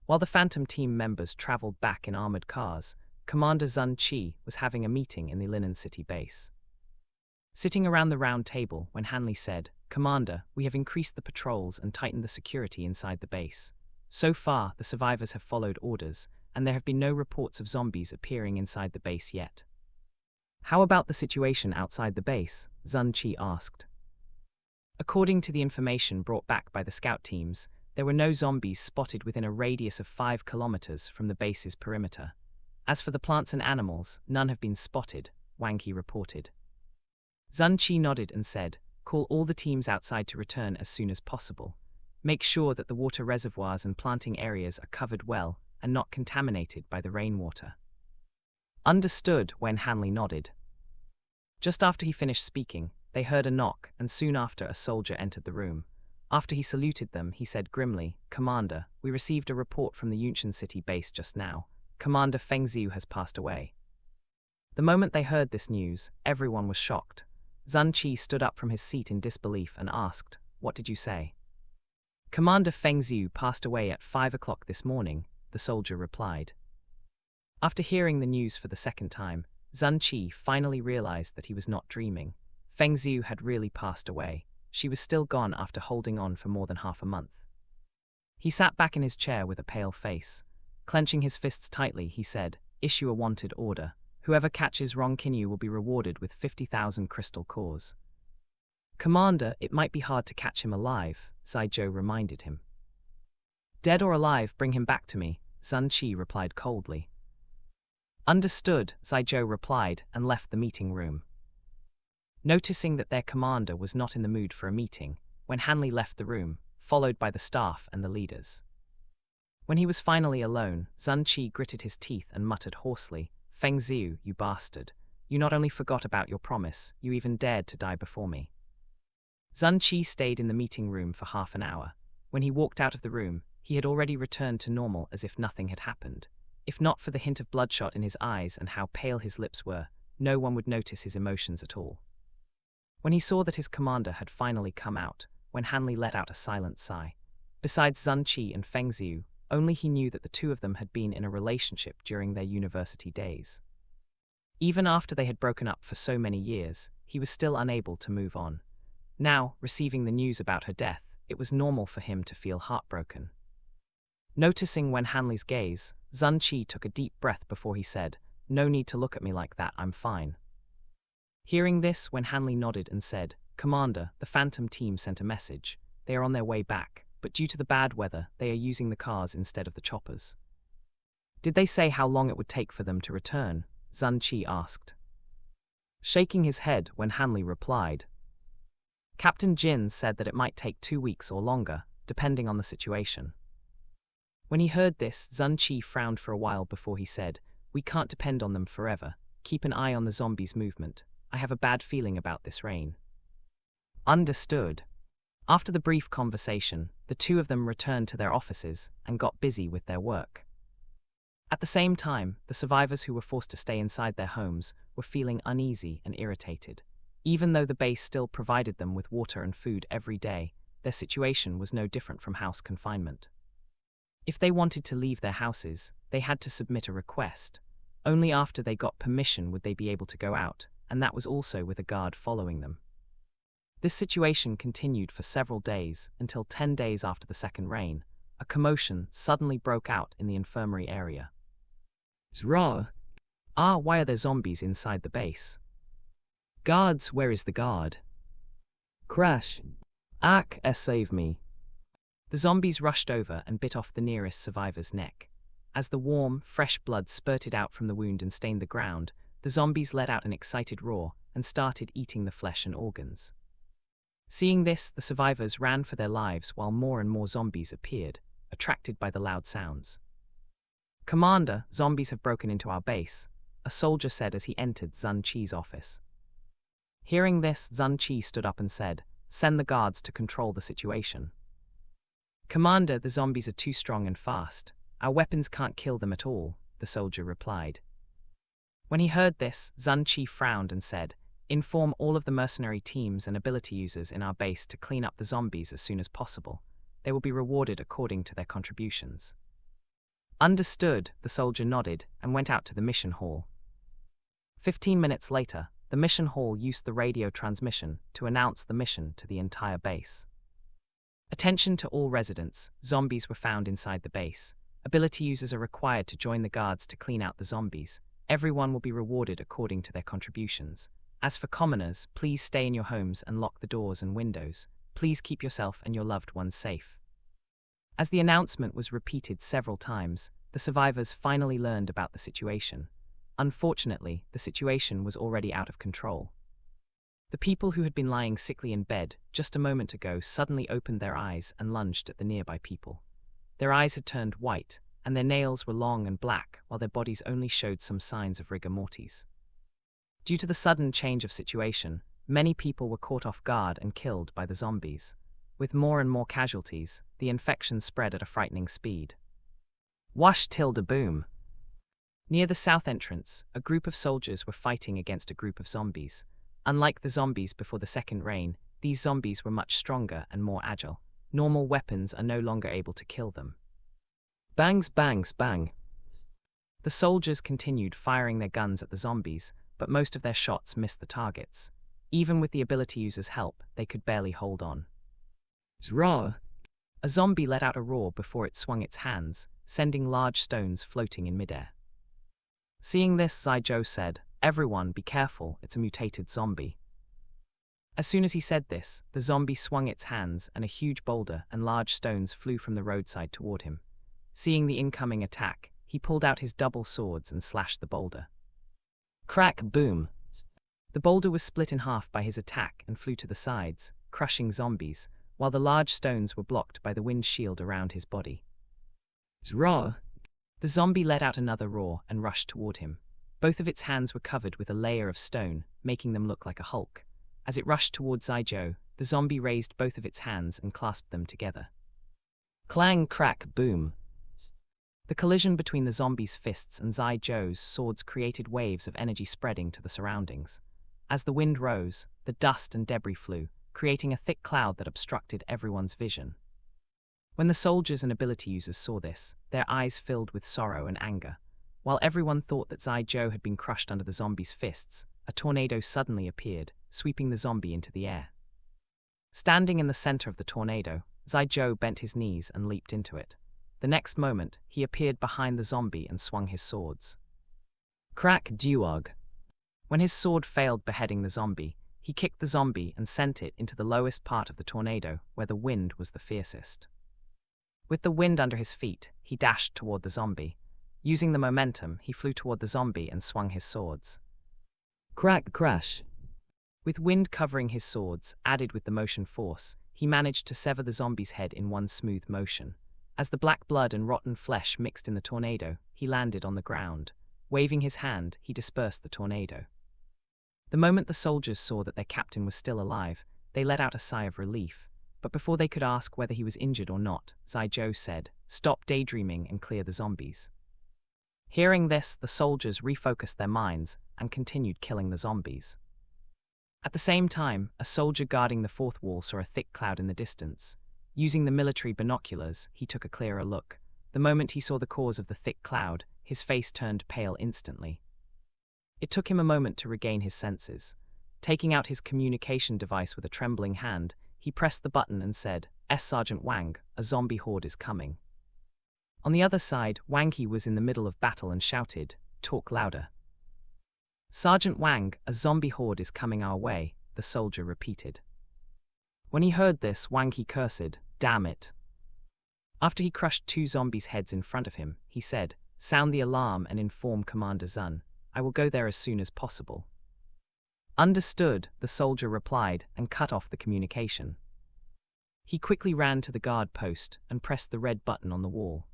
While the Phantom team members traveled back in armored cars, Commander Zun Qi was having a meeting in the Linen City base. Sitting around the round table when Hanley said, Commander, we have increased the patrols and tightened the security inside the base. So far, the survivors have followed orders, and there have been no reports of zombies appearing inside the base yet. How about the situation outside the base? Zun Qi asked. According to the information brought back by the scout teams, there were no zombies spotted within a radius of 5 kilometers from the base's perimeter. As for the plants and animals, none have been spotted, Wang Qi reported. Zun Qi nodded and said, call all the teams outside to return as soon as possible. Make sure that the water reservoirs and planting areas are covered well and not contaminated by the rainwater. Understood, when Hanley nodded. Just after he finished speaking, they heard a knock, and soon after a soldier entered the room. After he saluted them, he said grimly, Commander, we received a report from the Yunshan City base just now. Commander Feng Ziu has passed away. The moment they heard this news, everyone was shocked. Zun Qi stood up from his seat in disbelief and asked, What did you say? Commander Feng Ziu passed away at 5 o'clock this morning, the soldier replied. After hearing the news for the second time, Zun Qi finally realized that he was not dreaming. Feng Ziu had really passed away. She was still gone after holding on for more than half a month. He sat back in his chair with a pale face. Clenching his fists tightly, he said, Issue a wanted order. Whoever catches Rong Kinyu will be rewarded with 50,000 crystal cores. Commander, it might be hard to catch him alive, Zhao reminded him. Dead or alive, bring him back to me, Zun Qi replied coldly. Understood, Zhao replied and left the meeting room. Noticing that their commander was not in the mood for a meeting, when Hanley left the room, followed by the staff and the leaders. When he was finally alone, Zun Qi gritted his teeth and muttered hoarsely, Feng Ziu, you bastard. You not only forgot about your promise, you even dared to die before me. Zun Qi stayed in the meeting room for half an hour. When he walked out of the room, he had already returned to normal as if nothing had happened. If not for the hint of bloodshot in his eyes and how pale his lips were, no one would notice his emotions at all. When he saw that his commander had finally come out, when Hanley let out a silent sigh. Besides Zun Qi and Feng Ziu, only he knew that the two of them had been in a relationship during their university days. Even after they had broken up for so many years, he was still unable to move on. Now, receiving the news about her death, it was normal for him to feel heartbroken. Noticing Wen Hanley's gaze, Zun Qi took a deep breath before he said, No need to look at me like that, I'm fine. Hearing this, Wen Hanley nodded and said, Commander, the Phantom team sent a message. They are on their way back, but due to the bad weather, they are using the cars instead of the choppers. Did they say how long it would take for them to return? Zun Qi asked. Shaking his head, Wen Hanley replied. Captain Jin said that it might take 2 weeks or longer, depending on the situation. When he heard this, Zun Qi frowned for a while before he said, We can't depend on them forever. Keep an eye on the zombies' movement. I have a bad feeling about this rain. Understood. After the brief conversation, the two of them returned to their offices and got busy with their work. At the same time, the survivors who were forced to stay inside their homes were feeling uneasy and irritated. Even though the base still provided them with water and food every day, their situation was no different from house confinement. If they wanted to leave their houses, they had to submit a request. Only after they got permission would they be able to go out, and that was also with a guard following them. This situation continued for several days until 10 days after the second rain, a commotion suddenly broke out in the infirmary area. Zra! Why are there zombies inside the base? Guards, where is the guard? Crash! Save me. The zombies rushed over and bit off the nearest survivor's neck. As the warm, fresh blood spurted out from the wound and stained the ground, the zombies let out an excited roar and started eating the flesh and organs. Seeing this, the survivors ran for their lives while more and more zombies appeared, attracted by the loud sounds. Commander, zombies have broken into our base, a soldier said as he entered Zun Chi's office. Hearing this, Zun Chi stood up and said, "Send the guards to control the situation." "Commander, the zombies are too strong and fast. Our weapons can't kill them at all," the soldier replied. When he heard this, Zun Chi frowned and said, "Inform all of the mercenary teams and ability users in our base to clean up the zombies as soon as possible. They will be rewarded according to their contributions." Understood, the soldier nodded and went out to the mission hall. 15 minutes later, the mission hall used the radio transmission to announce the mission to the entire base. Attention to all residents, zombies were found inside the base. Ability users are required to join the guards to clean out the zombies. Everyone will be rewarded according to their contributions. As for commoners, please stay in your homes and lock the doors and windows. Please keep yourself and your loved ones safe. As the announcement was repeated several times, the survivors finally learned about the situation. Unfortunately, the situation was already out of control. The people who had been lying sickly in bed just a moment ago suddenly opened their eyes and lunged at the nearby people. Their eyes had turned white, and their nails were long and black, while their bodies only showed some signs of rigor mortis. Due to the sudden change of situation, many people were caught off guard and killed by the zombies. With more and more casualties, the infection spread at a frightening speed. Wash tilde boom. Near the south entrance, a group of soldiers were fighting against a group of zombies. Unlike the zombies before the second rain, these zombies were much stronger and more agile. Normal weapons are no longer able to kill them. Bangs, bangs, bang. The soldiers continued firing their guns at the zombies, but most of their shots missed the targets. Even with the ability users' help, they could barely hold on. Zra! A zombie let out a roar before it swung its hands, sending large stones floating in midair. Seeing this, Zaijo said, "Everyone, be careful, it's a mutated zombie." As soon as he said this, the zombie swung its hands and a huge boulder and large stones flew from the roadside toward him. Seeing the incoming attack, he pulled out his double swords and slashed the boulder. Crack, boom. The boulder was split in half by his attack and flew to the sides, crushing zombies, while the large stones were blocked by the wind shield around his body. Zra! The zombie let out another roar and rushed toward him. Both of its hands were covered with a layer of stone, making them look like a hulk. As it rushed toward Zaijo, the zombie raised both of its hands and clasped them together. Clang, crack, boom. The collision between the zombie's fists and Zaijo's swords created waves of energy spreading to the surroundings. As the wind rose, the dust and debris flew, creating a thick cloud that obstructed everyone's vision. When the soldiers and ability users saw this, their eyes filled with sorrow and anger. While everyone thought that Zaijo had been crushed under the zombie's fists, a tornado suddenly appeared, sweeping the zombie into the air. Standing in the center of the tornado, Zaijo bent his knees and leaped into it. The next moment, he appeared behind the zombie and swung his swords. Crack, duog. When his sword failed beheading the zombie, he kicked the zombie and sent it into the lowest part of the tornado, where the wind was the fiercest. With the wind under his feet, he dashed toward the zombie. Using the momentum, he flew toward the zombie and swung his swords. Crack, crash. With wind covering his swords, added with the motion force, he managed to sever the zombie's head in one smooth motion. As the black blood and rotten flesh mixed in the tornado, he landed on the ground. Waving his hand, he dispersed the tornado. The moment the soldiers saw that their captain was still alive, they let out a sigh of relief. But before they could ask whether he was injured or not, Zaijo said, "Stop daydreaming and clear the zombies." Hearing this, the soldiers refocused their minds and continued killing the zombies. At the same time, a soldier guarding the fourth wall saw a thick cloud in the distance. Using the military binoculars, he took a clearer look. The moment he saw the cause of the thick cloud, his face turned pale instantly. It took him a moment to regain his senses. Taking out his communication device with a trembling hand, he pressed the button and said, "Sergeant Wang, a zombie horde is coming." On the other side, Wang He was in the middle of battle and shouted, "Talk louder." "Sergeant Wang, a zombie horde is coming our way," the soldier repeated. When he heard this, Wang He cursed, "Damn it." After he crushed 2 zombies' heads in front of him, he said, "Sound the alarm and inform Commander Zun. I will go there as soon as possible." "Understood," the soldier replied and cut off the communication. He quickly ran to the guard post and pressed the red button on the wall.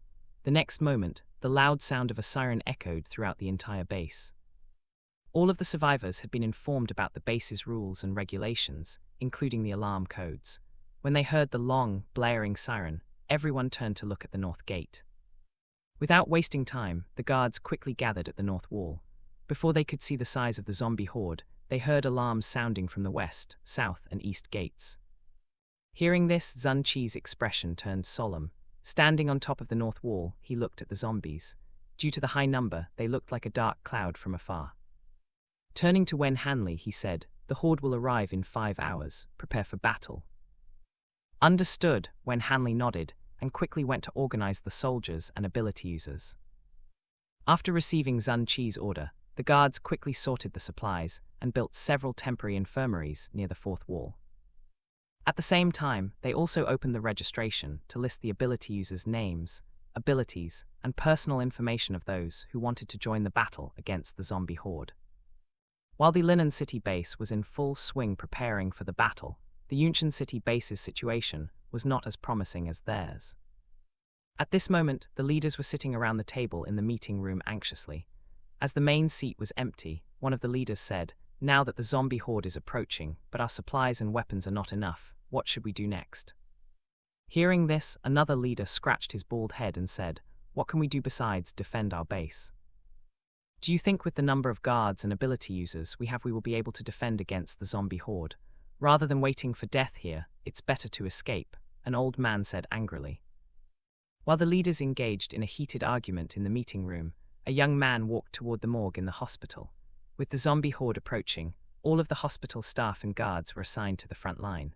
The next moment, the loud sound of a siren echoed throughout the entire base. All of the survivors had been informed about the base's rules and regulations, including the alarm codes. When they heard the long, blaring siren, everyone turned to look at the north gate. Without wasting time, the guards quickly gathered at the north wall. Before they could see the size of the zombie horde, they heard alarms sounding from the west, south, and east gates. Hearing this, Zun Qi's expression turned solemn. Standing on top of the north wall, he looked at the zombies. Due to the high number, they looked like a dark cloud from afar. Turning to Wen Hanley, he said, "The horde will arrive in 5 hours. Prepare for battle." "Understood," Wen Hanley nodded, and quickly went to organize the soldiers and ability users. After receiving Zun Qi's order, the guards quickly sorted the supplies and built several temporary infirmaries near the fourth wall. At the same time, they also opened the registration to list the ability users' names, abilities, and personal information of those who wanted to join the battle against the zombie horde. While the Linen City base was in full swing preparing for the battle, the Yunshan City base's situation was not as promising as theirs. At this moment, the leaders were sitting around the table in the meeting room anxiously. As the main seat was empty, one of the leaders said, "Now that the zombie horde is approaching, but our supplies and weapons are not enough, what should we do next?" Hearing this, another leader scratched his bald head and said, "What can we do besides defend our base? Do you think with the number of guards and ability users we will be able to defend against the zombie horde? Rather than waiting for death here, it's better to escape," an old man said angrily. While the leaders engaged in a heated argument in the meeting room, a young man walked toward the morgue in the hospital. With the zombie horde approaching, all of the hospital staff and guards were assigned to the front line.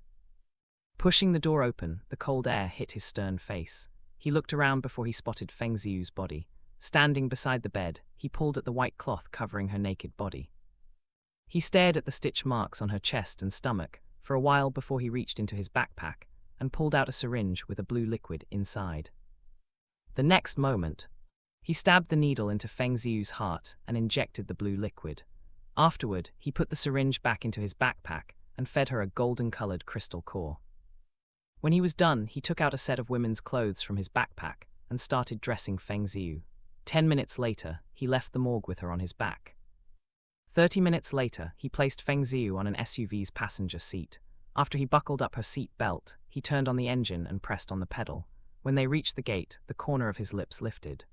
Pushing the door open, the cold air hit his stern face. He looked around before he spotted Feng Xiu's body. Standing beside the bed, he pulled at the white cloth covering her naked body. He stared at the stitch marks on her chest and stomach for a while before he reached into his backpack and pulled out a syringe with a blue liquid inside. The next moment, he stabbed the needle into Feng Xiu's heart and injected the blue liquid. Afterward, he put the syringe back into his backpack and fed her a golden-colored crystal core. When he was done, he took out a set of women's clothes from his backpack and started dressing Feng Xiu. 10 minutes later, he left the morgue with her on his back. 30 minutes later, he placed Feng Xiu on an SUV's passenger seat. After he buckled up her seat belt, he turned on the engine and pressed on the pedal. When they reached the gate, the corner of his lips lifted.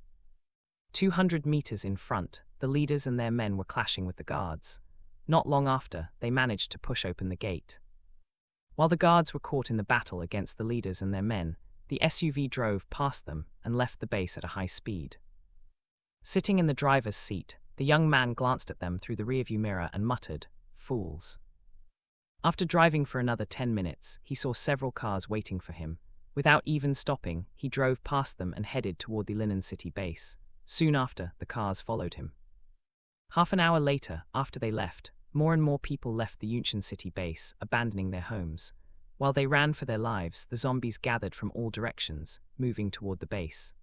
200 meters in front, the leaders and their men were clashing with the guards. Not long after, they managed to push open the gate. While the guards were caught in the battle against the leaders and their men, the SUV drove past them and left the base at a high speed. Sitting in the driver's seat, the young man glanced at them through the rearview mirror and muttered, "Fools." After driving for another 10 minutes, he saw several cars waiting for him. Without even stopping, he drove past them and headed toward the Linen City base. Soon after, the cars followed him. Half an hour later, after they left, more and more people left the Yunshan City base, abandoning their homes. While they ran for their lives, the zombies gathered from all directions, moving toward the base.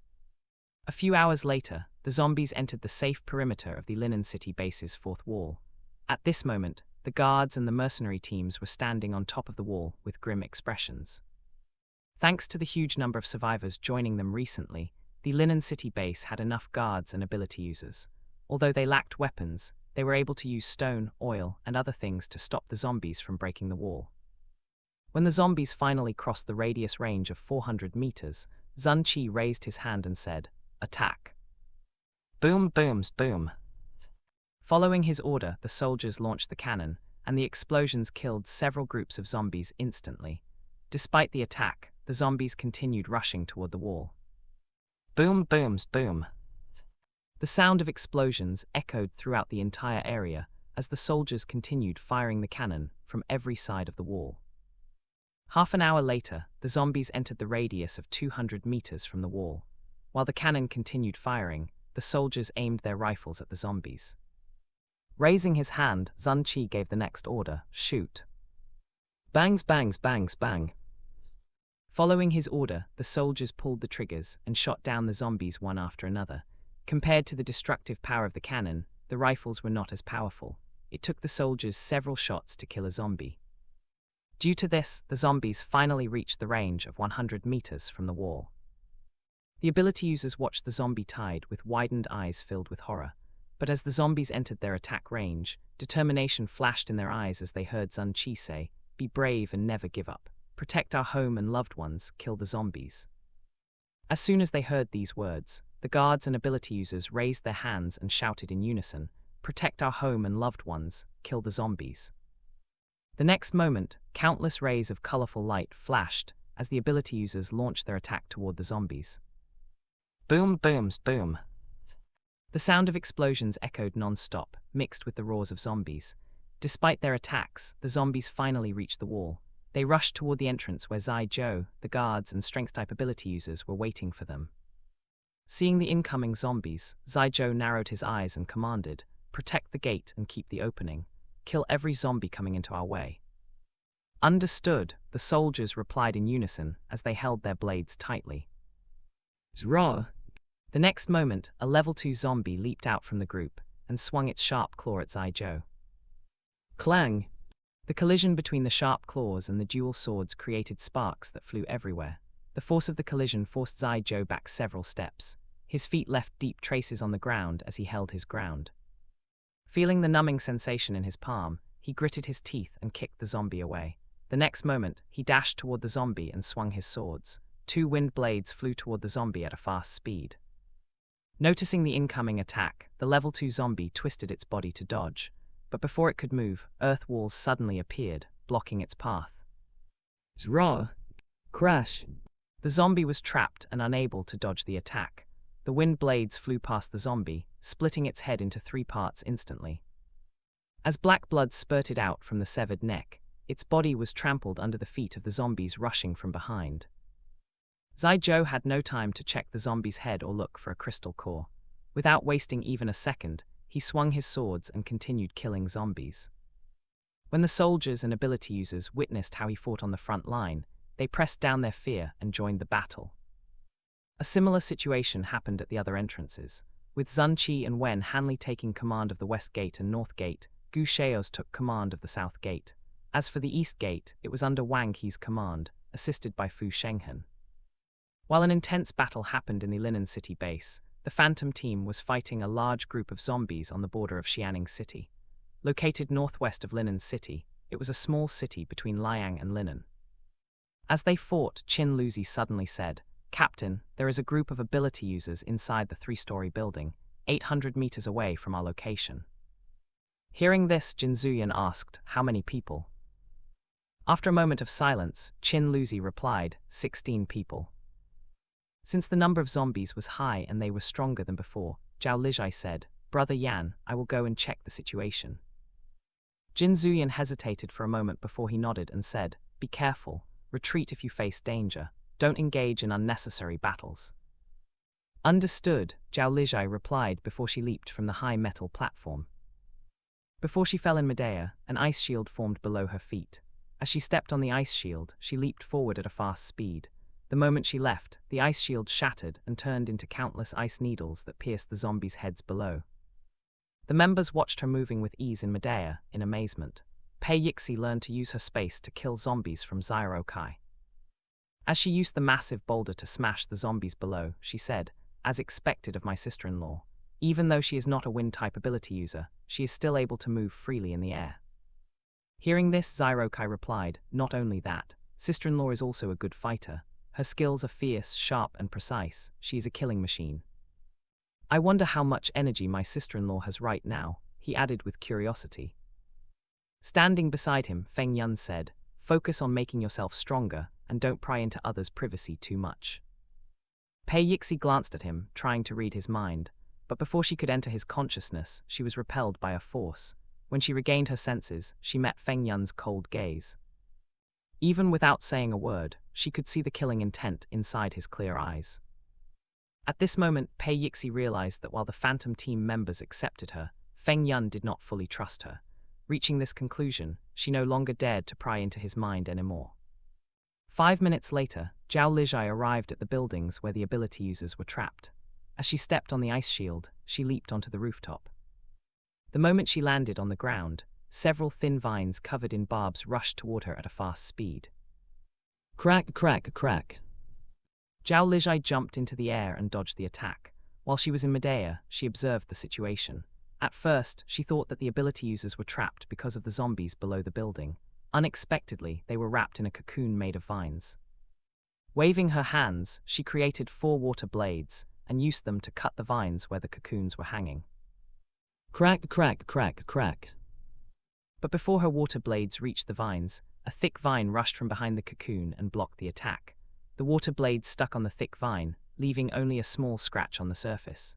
A few hours later, the zombies entered the safe perimeter of the Linen City base's fourth wall. At this moment, the guards and the mercenary teams were standing on top of the wall with grim expressions. Thanks to the huge number of survivors joining them recently, the Linen City base had enough guards and ability users. Although they lacked weapons, they were able to use stone, oil, and other things to stop the zombies from breaking the wall. When the zombies finally crossed the radius range of 400 meters, Zun Qi raised his hand and said, "Attack." Boom, booms, boom. Following his order, the soldiers launched the cannon, and the explosions killed several groups of zombies instantly. Despite the attack, the zombies continued rushing toward the wall. Boom, booms, boom. The sound of explosions echoed throughout the entire area as the soldiers continued firing the cannon from every side of the wall. Half an hour later, the zombies entered the radius of 200 meters from the wall. While the cannon continued firing, the soldiers aimed their rifles at the zombies. Raising his hand, Sun Qi gave the next order, shoot. Bangs, bangs, bangs, bang. Following his order, the soldiers pulled the triggers and shot down the zombies one after another. Compared to the destructive power of the cannon, the rifles were not as powerful. It took the soldiers several shots to kill a zombie. Due to this, the zombies finally reached the range of 100 meters from the wall. The ability users watched the zombie tide with widened eyes filled with horror. But as the zombies entered their attack range, determination flashed in their eyes as they heard Sun Qi say, "Be brave and never give up. Protect our home and loved ones, kill the zombies." As soon as they heard these words, the guards and ability users raised their hands and shouted in unison, "Protect our home and loved ones, kill the zombies." The next moment, countless rays of colorful light flashed as the ability users launched their attack toward the zombies. Boom, booms, boom. The sound of explosions echoed non-stop, mixed with the roars of zombies. Despite their attacks, the zombies finally reached the wall. They rushed toward the entrance where Aitg, the guards and strength-type ability users were waiting for them. Seeing the incoming zombies, Aitg narrowed his eyes and commanded, "Protect the gate and keep the opening. Kill every zombie coming into our way." Understood, the soldiers replied in unison as they held their blades tightly. Zra! The next moment, a level 2 zombie leaped out from the group and swung its sharp claw at Aitg. Clang! The collision between the sharp claws and the dual swords created sparks that flew everywhere. The force of the collision forced Aitg back several steps. His feet left deep traces on the ground as he held his ground. Feeling the numbing sensation in his palm, he gritted his teeth and kicked the zombie away. The next moment, he dashed toward the zombie and swung his swords. 2 wind blades flew toward the zombie at a fast speed. Noticing the incoming attack, the level 2 zombie twisted its body to dodge. But before it could move, earth walls suddenly appeared, blocking its path. Zra! Crash! The zombie was trapped and unable to dodge the attack. The wind blades flew past the zombie, splitting its head into 3 parts instantly. As black blood spurted out from the severed neck, its body was trampled under the feet of the zombies rushing from behind. Aitg had no time to check the zombie's head or look for a crystal core. Without wasting even a second, he swung his swords and continued killing zombies. When the soldiers and ability users witnessed how he fought on the front line, they pressed down their fear and joined the battle. A similar situation happened at the other entrances. With Sun Qi and Wen Hanli taking command of the West Gate and North Gate, Gu Shao's took command of the South Gate. As for the East Gate, it was under Wang He's command, assisted by Fu Shenghen. While an intense battle happened in the Linen City base, the Phantom team was fighting a large group of zombies on the border of Xianing City. Located northwest of Linen City, it was a small city between Liang and Linen. As they fought, Qin Luzi suddenly said, "Captain, there is a group of ability users inside the 3-story building, 800 meters away from our location." Hearing this, Jin Zuyan asked, "How many people?" After a moment of silence, Qin Luzi replied, 16 people. Since the number of zombies was high and they were stronger than before, Zhao Lijai said, "Brother Yan, I will go and check the situation." Jin Zuyan hesitated for a moment before he nodded and said, "Be careful, retreat if you face danger, don't engage in unnecessary battles." Understood, Zhao Lijai replied before she leaped from the high metal platform. Before she fell in midair, an ice shield formed below her feet. As she stepped on the ice shield, she leaped forward at a fast speed. The moment she left, the ice shield shattered and turned into countless ice needles that pierced the zombies' heads below. The members watched her moving with ease in midair, in amazement. Pei Yixi learned to use her space to kill zombies from Zyro Kai. As she used the massive boulder to smash the zombies below, she said, "As expected of my sister-in-law, even though she is not a wind-type ability user, she is still able to move freely in the air." Hearing this, Zyro Kai replied, "Not only that, sister-in-law is also a good fighter. Her skills are fierce, sharp, and precise. She is a killing machine." "I wonder how much energy my sister-in-law has right now," he added with curiosity. Standing beside him, Feng Yun said, "Focus on making yourself stronger, and don't pry into others' privacy too much." Aitg glanced at him, trying to read his mind, but before she could enter his consciousness, she was repelled by a force. When she regained her senses, she met Feng Yun's cold gaze. Even without saying a word, she could see the killing intent inside his clear eyes. At this moment, Aitg realized that while the Phantom team members accepted her, Feng Yun did not fully trust her. Reaching this conclusion, she no longer dared to pry into his mind anymore. 5 minutes later, Zhao Lijai arrived at the buildings where the ability users were trapped. As she stepped on the ice shield, she leaped onto the rooftop. The moment she landed on the ground, several thin vines covered in barbs rushed toward her at a fast speed. Crack, crack, crack. Zhao Lijai jumped into the air and dodged the attack. While she was in midair, she observed the situation. At first, she thought that the ability users were trapped because of the zombies below the building. Unexpectedly, they were wrapped in a cocoon made of vines. Waving her hands, she created 4 water blades and used them to cut the vines where the cocoons were hanging. Crack, crack, crack, crack. But before her water blades reached the vines, a thick vine rushed from behind the cocoon and blocked the attack. The water blades stuck on the thick vine, leaving only a small scratch on the surface.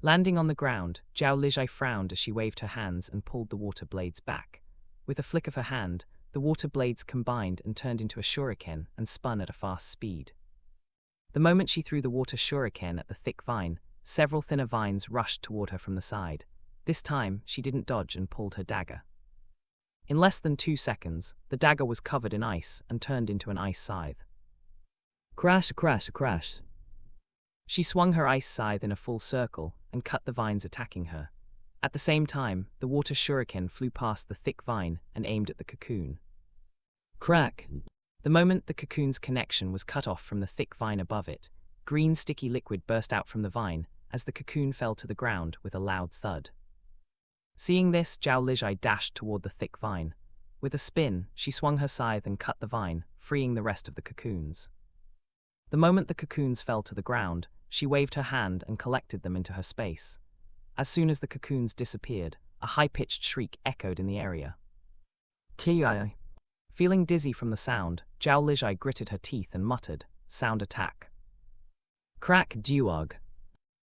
Landing on the ground, Zhao Lijai frowned as she waved her hands and pulled the water blades back. With a flick of her hand, the water blades combined and turned into a shuriken and spun at a fast speed. The moment she threw the water shuriken at the thick vine, several thinner vines rushed toward her from the side. This time, she didn't dodge and pulled her dagger. In less than 2 seconds, the dagger was covered in ice and turned into an ice scythe. Crash, crash, crash. She swung her ice scythe in a full circle and cut the vines attacking her. At the same time, the water shuriken flew past the thick vine and aimed at the cocoon. Crack. The moment the cocoon's connection was cut off from the thick vine above it, green sticky liquid burst out from the vine as the cocoon fell to the ground with a loud thud. Seeing this, Zhao Lijai dashed toward the thick vine. With a spin, she swung her scythe and cut the vine, freeing the rest of the cocoons. The moment the cocoons fell to the ground, she waved her hand and collected them into her space. As soon as the cocoons disappeared, a high-pitched shriek echoed in the area. Ti. Feeling dizzy from the sound, Zhao Lijai gritted her teeth and muttered, "Sound attack." Crack duog.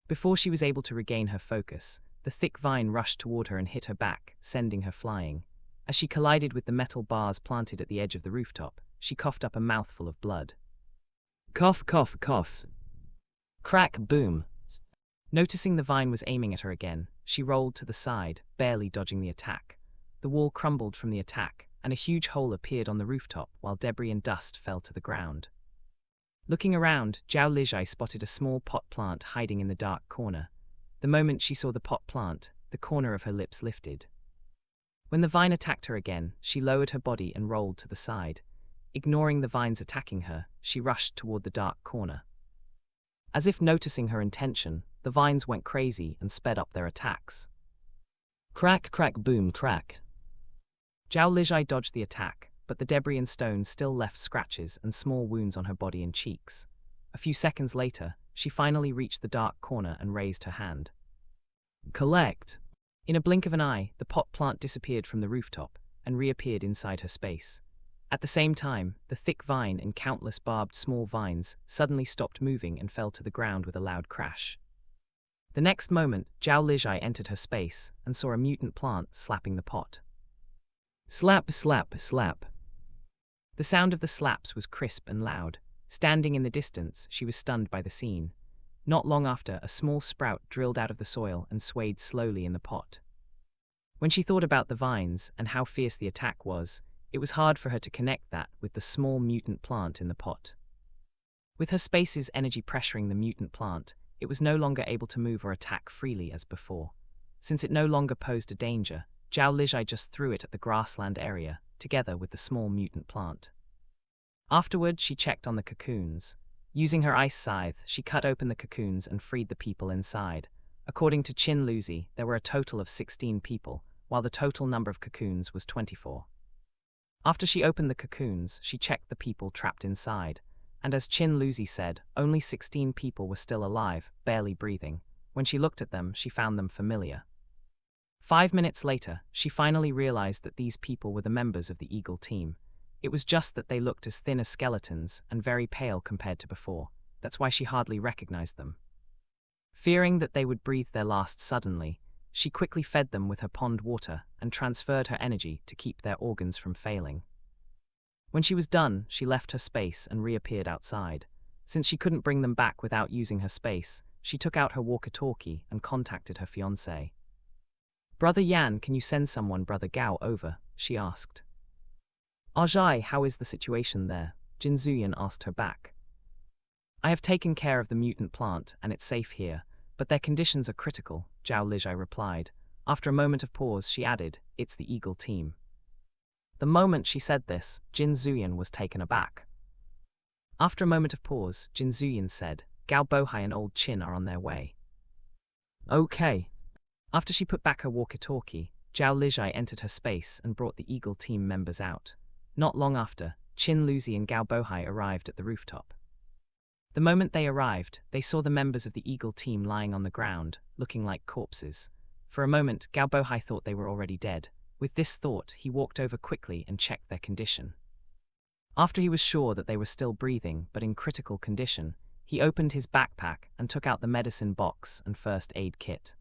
Before she was able to regain her focus, the thick vine rushed toward her and hit her back, sending her flying. As she collided with the metal bars planted at the edge of the rooftop, she coughed up a mouthful of blood. Cough, cough, cough. Crack, boom. Noticing the vine was aiming at her again, she rolled to the side, barely dodging the attack. The wall crumbled from the attack, and a huge hole appeared on the rooftop while debris and dust fell to the ground. Looking around, Zhao Lijai spotted a small pot plant hiding in the dark corner. The moment she saw the pot plant, the corner of her lips lifted. When the vine attacked her again, she lowered her body and rolled to the side. Ignoring the vines attacking her, she rushed toward the dark corner. As if noticing her intention, the vines went crazy and sped up their attacks. Crack, crack, boom, crack. Zhao Lijai dodged the attack, but the debris and stones still left scratches and small wounds on her body and cheeks. A few seconds later, she finally reached the dark corner and raised her hand. Collect. In a blink of an eye, the pot plant disappeared from the rooftop and reappeared inside her space. At the same time, the thick vine and countless barbed small vines suddenly stopped moving and fell to the ground with a loud crash. The next moment, Zhao Lijai entered her space and saw a mutant plant slapping the pot. Slap, slap, slap. The sound of the slaps was crisp and loud. Standing in the distance, she was stunned by the scene. Not long after, a small sprout drilled out of the soil and swayed slowly in the pot. When she thought about the vines and how fierce the attack was, it was hard for her to connect that with the small mutant plant in the pot. With her space's energy pressuring the mutant plant, it was no longer able to move or attack freely as before. Since it no longer posed a danger, Zhao Lijai just threw it at the grassland area, together with the small mutant plant. Afterward, she checked on the cocoons. Using her ice scythe, she cut open the cocoons and freed the people inside. According to Qin Luzi, there were a total of 16 people, while the total number of cocoons was 24. After she opened the cocoons, she checked the people trapped inside, and as Qin Luzi said, only 16 people were still alive, barely breathing. When she looked at them, she found them familiar. 5 minutes later, she finally realized that these people were the members of the Eagle team. It was just that they looked as thin as skeletons and very pale compared to before. that's why she hardly recognized them. Fearing that they would breathe their last suddenly, she quickly fed them with her pond water and transferred her energy to keep their organs from failing. When she was done, she left her space and reappeared outside. Since she couldn't bring them back without using her space, she took out her walkie-talkie and contacted her fiancé. "Brother Yan, can you send someone Brother Gao over?" she asked. "Aitg, how is the situation there?" Jin Zuyan asked her back. "I have taken care of the mutant plant and it's safe here, but their conditions are critical," Zhao Lijai replied. After a moment of pause, she added, "It's the Eagle team." The moment she said this, Jin Zuyan was taken aback. After a moment of pause, Jin Zuyan said, "Gao Bohai and Old Chin are on their way." "Okay." After she put back her walkie-talkie, Zhao Lijai entered her space and brought the Eagle team members out. Not long after, Chin Luzi and Gao Bohai arrived at the rooftop. The moment they arrived, they saw the members of the Eagle team lying on the ground, looking like corpses. For a moment, Gao Bohai thought they were already dead. With this thought, he walked over quickly and checked their condition. After he was sure that they were still breathing but in critical condition, he opened his backpack and took out the medicine box and first aid kit.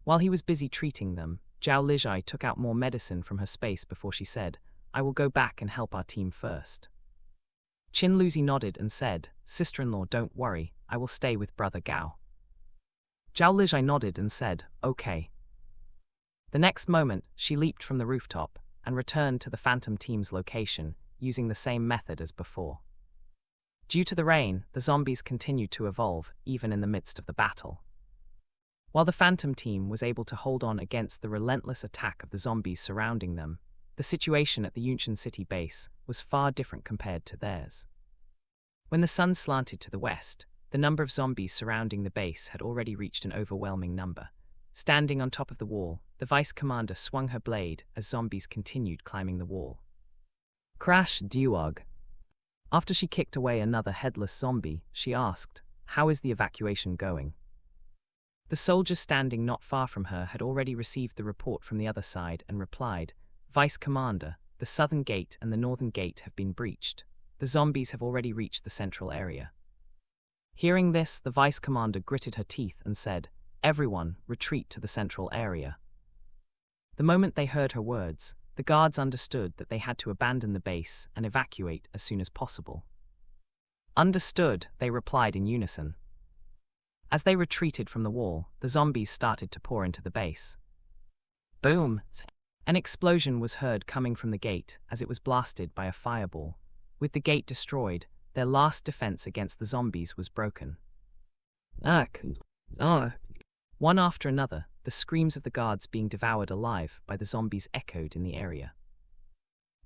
While he was busy treating them, Zhao Lijai took out more medicine from her space before she said, "I will go back and help our team first." Chin Luzi nodded and said, "Sister-in-law, don't worry, I will stay with Brother Gao." Zhao Lijai nodded and said, "Okay." The next moment, she leaped from the rooftop and returned to the Phantom team's location, using the same method as before. Due to the rain, the zombies continued to evolve, even in the midst of the battle. While the Phantom team was able to hold on against the relentless attack of the zombies surrounding them, the situation at the Yunshan City base was far different compared to theirs. When the sun slanted to the west, the number of zombies surrounding the base had already reached an overwhelming number. Standing on top of the wall, the vice commander swung her blade as zombies continued climbing the wall. Crash Duog. After she kicked away another headless zombie, she asked, "How is the evacuation going?" The soldier standing not far from her had already received the report from the other side and replied, "Vice Commander, the southern gate and the northern gate have been breached. The zombies have already reached the central area." Hearing this, the vice commander gritted her teeth and said, "Everyone, retreat to the central area." The moment they heard her words, the guards understood that they had to abandon the base and evacuate as soon as possible. "Understood," they replied in unison. As they retreated from the wall, the zombies started to pour into the base. Boom! An explosion was heard coming from the gate as it was blasted by a fireball. With the gate destroyed, their last defense against the zombies was broken. One after another, the screams of the guards being devoured alive by the zombies echoed in the area.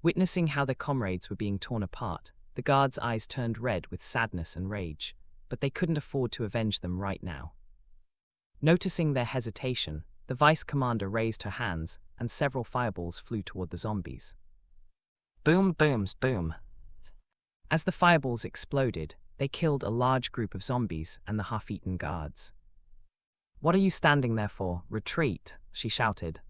Witnessing how their comrades were being torn apart, the guards' eyes turned red with sadness and rage, but they couldn't afford to avenge them right now. Noticing their hesitation, the vice commander raised her hands, and several fireballs flew toward the zombies. Boom, booms, boom. As the fireballs exploded, they killed a large group of zombies and the half-eaten guards. "What are you standing there for? Retreat," she shouted.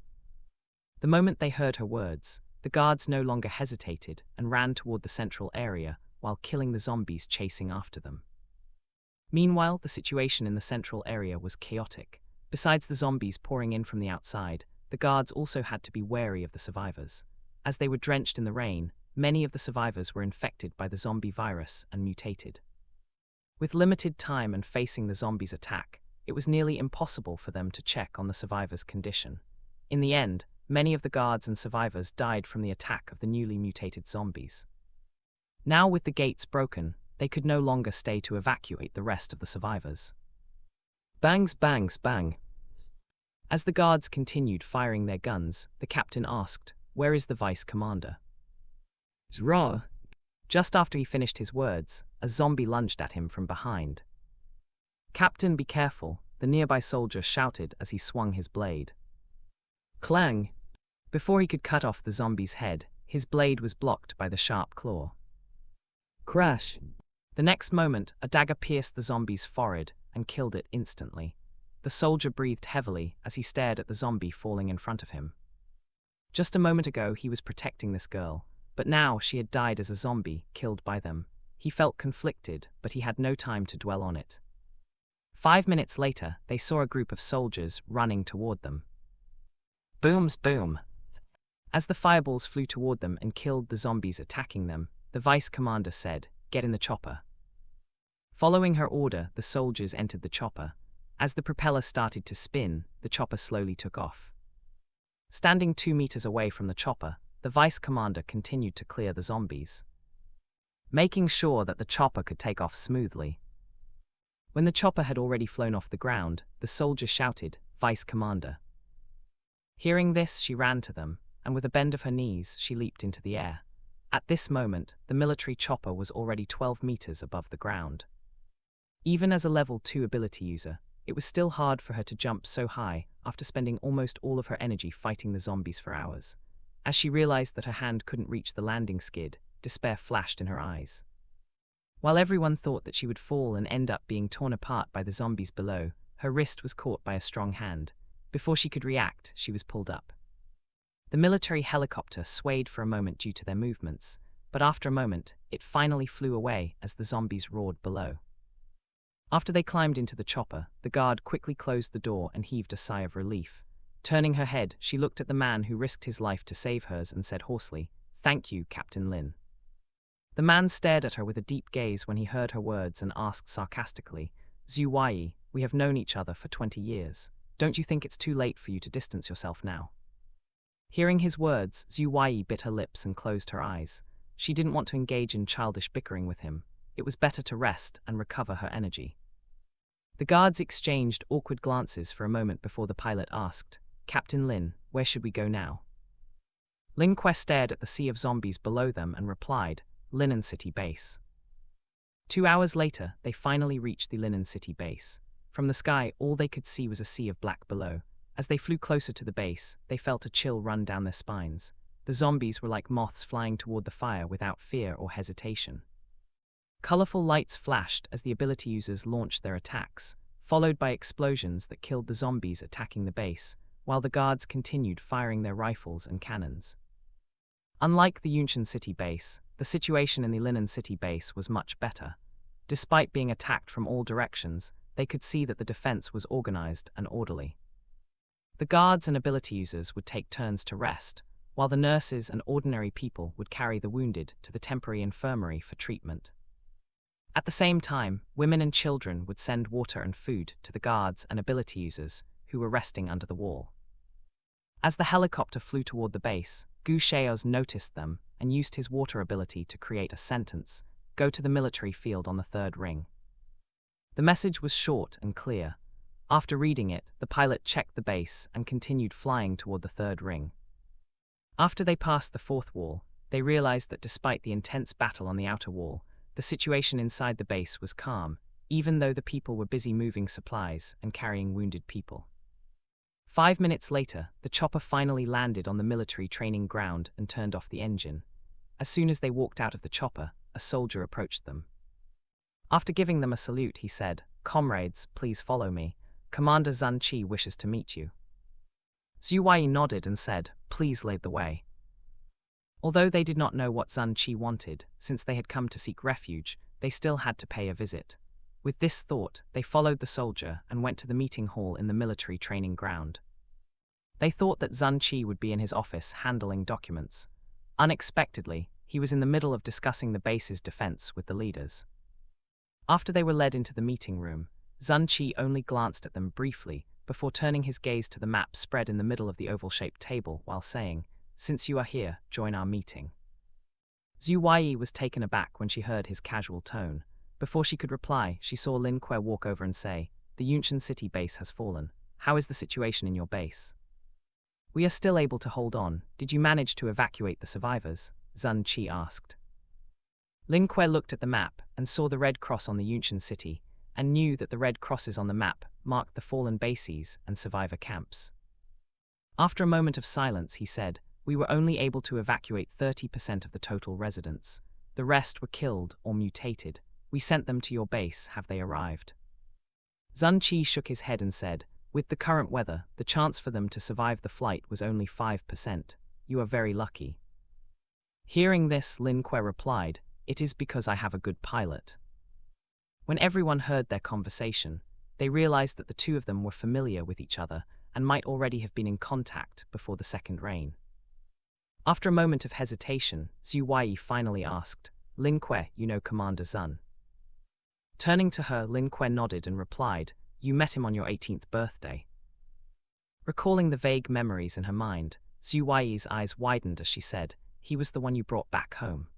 The moment they heard her words, the guards no longer hesitated and ran toward the central area while killing the zombies chasing after them. Meanwhile, the situation in the central area was chaotic. Besides the zombies pouring in from the outside, the guards also had to be wary of the survivors. As they were drenched in the rain, many of the survivors were infected by the zombie virus and mutated. With limited time and facing the zombies' attack, it was nearly impossible for them to check on the survivors' condition. In the end, many of the guards and survivors died from the attack of the newly mutated zombies. Now with the gates broken, they could no longer stay to evacuate the rest of the survivors. Bangs, bangs, bang. As the guards continued firing their guns, the captain asked, "Where is the vice commander?" "Zra." Just after he finished his words, a zombie lunged at him from behind. "Captain, be careful," the nearby soldier shouted as he swung his blade. Clang! Before he could cut off the zombie's head, his blade was blocked by the sharp claw. Crash! The next moment, a dagger pierced the zombie's forehead and killed it instantly. The soldier breathed heavily as he stared at the zombie falling in front of him. Just a moment ago, he was protecting this girl, but now she had died as a zombie, killed by them. He felt conflicted, but he had no time to dwell on it. 5 minutes later, they saw a group of soldiers running toward them. Booms, boom! As the fireballs flew toward them and killed the zombies attacking them, the vice commander said, "Get in the chopper." Following her order, the soldiers entered the chopper. As the propeller started to spin, the chopper slowly took off. Standing 2 meters away from the chopper, the vice commander continued to clear the zombies, making sure that the chopper could take off smoothly. When the chopper had already flown off the ground, the soldier shouted, "Vice Commander." Hearing this, she ran to them, and with a bend of her knees, she leaped into the air. At this moment, the military chopper was already 12 meters above the ground. Even as a level 2 ability user, it was still hard for her to jump so high after spending almost all of her energy fighting the zombies for hours. As she realized that her hand couldn't reach the landing skid, despair flashed in her eyes. While everyone thought that she would fall and end up being torn apart by the zombies below, her wrist was caught by a strong hand. Before she could react, she was pulled up. The military helicopter swayed for a moment due to their movements, but after a moment, it finally flew away as the zombies roared below. After they climbed into the chopper, the guard quickly closed the door and heaved a sigh of relief. Turning her head, she looked at the man who risked his life to save hers and said hoarsely, "Thank you, Captain Lin." The man stared at her with a deep gaze when he heard her words and asked sarcastically, "Zhu Wai, we have known each other for 20 years. Don't you think it's too late for you to distance yourself now?" Hearing his words, Zhu Wai bit her lips and closed her eyes. She didn't want to engage in childish bickering with him. It was better to rest and recover her energy. The guards exchanged awkward glances for a moment before the pilot asked, "Captain Lin, where should we go now?" Lin Kuei stared at the sea of zombies below them and replied, "Linen City Base." 2 hours later, they finally reached the Linen City Base. From the sky, all they could see was a sea of black below. As they flew closer to the base, they felt a chill run down their spines. The zombies were like moths flying toward the fire without fear or hesitation. Colorful lights flashed as the ability users launched their attacks, followed by explosions that killed the zombies attacking the base, while the guards continued firing their rifles and cannons. Unlike the Yunshan City Base, the situation in the Linen City Base was much better. Despite being attacked from all directions, they could see that the defense was organized and orderly. The guards and ability users would take turns to rest, while the nurses and ordinary people would carry the wounded to the temporary infirmary for treatment. At the same time, women and children would send water and food to the guards and ability users who were resting under the wall. As the helicopter flew toward the base, Gu Shaoz noticed them and used his water ability to create a sentence, "Go to the military field on the 3rd ring." The message was short and clear. After reading it, the pilot checked the base and continued flying toward the 3rd ring. After they passed the 4th wall, they realized that despite the intense battle on the outer wall, the situation inside the base was calm, even though the people were busy moving supplies and carrying wounded people. 5 minutes later, the chopper finally landed on the military training ground and turned off the engine. As soon as they walked out of the chopper, a soldier approached them. After giving them a salute, he said, "Comrades, please follow me. Commander Zun Qi wishes to meet you." Zhu Wai nodded and said, "Please lead the way." Although they did not know what Zun Qi wanted, since they had come to seek refuge, they still had to pay a visit. With this thought, they followed the soldier and went to the meeting hall in the military training ground. They thought that Zun Qi would be in his office handling documents. Unexpectedly, he was in the middle of discussing the base's defense with the leaders. After they were led into the meeting room, Zun Qi only glanced at them briefly before turning his gaze to the map spread in the middle of the oval-shaped table while saying, "Since you are here, join our meeting." Zhu Wai was taken aback when she heard his casual tone. Before she could reply, she saw Lin Kuei walk over and say, "The Yunshan City base has fallen. How is the situation in your base?" "We are still able to hold on. Did you manage to evacuate the survivors?" Zun Qi asked. Lin Kuei looked at the map and saw the red cross on the Yunshan City, and knew that the red crosses on the map marked the fallen bases and survivor camps. After a moment of silence, he said, "We were only able to evacuate 30% of the total residents. The rest were killed or mutated. We sent them to your base. Have they arrived?" Zun Qi shook his head and said, "With the current weather, the chance for them to survive the flight was only 5%. You are very lucky." Hearing this, Lin Kuei replied, "It is because I have a good pilot." When everyone heard their conversation, they realized that the two of them were familiar with each other and might already have been in contact before the second rain. After a moment of hesitation, Zhu Wei finally asked, "Lin Kuei, you know Commander Zun?" Turning to her, Lin Kuei nodded and replied, "You met him on your 18th birthday." Recalling the vague memories in her mind, Zhu Wei's eyes widened as she said, "He was the one you brought back home."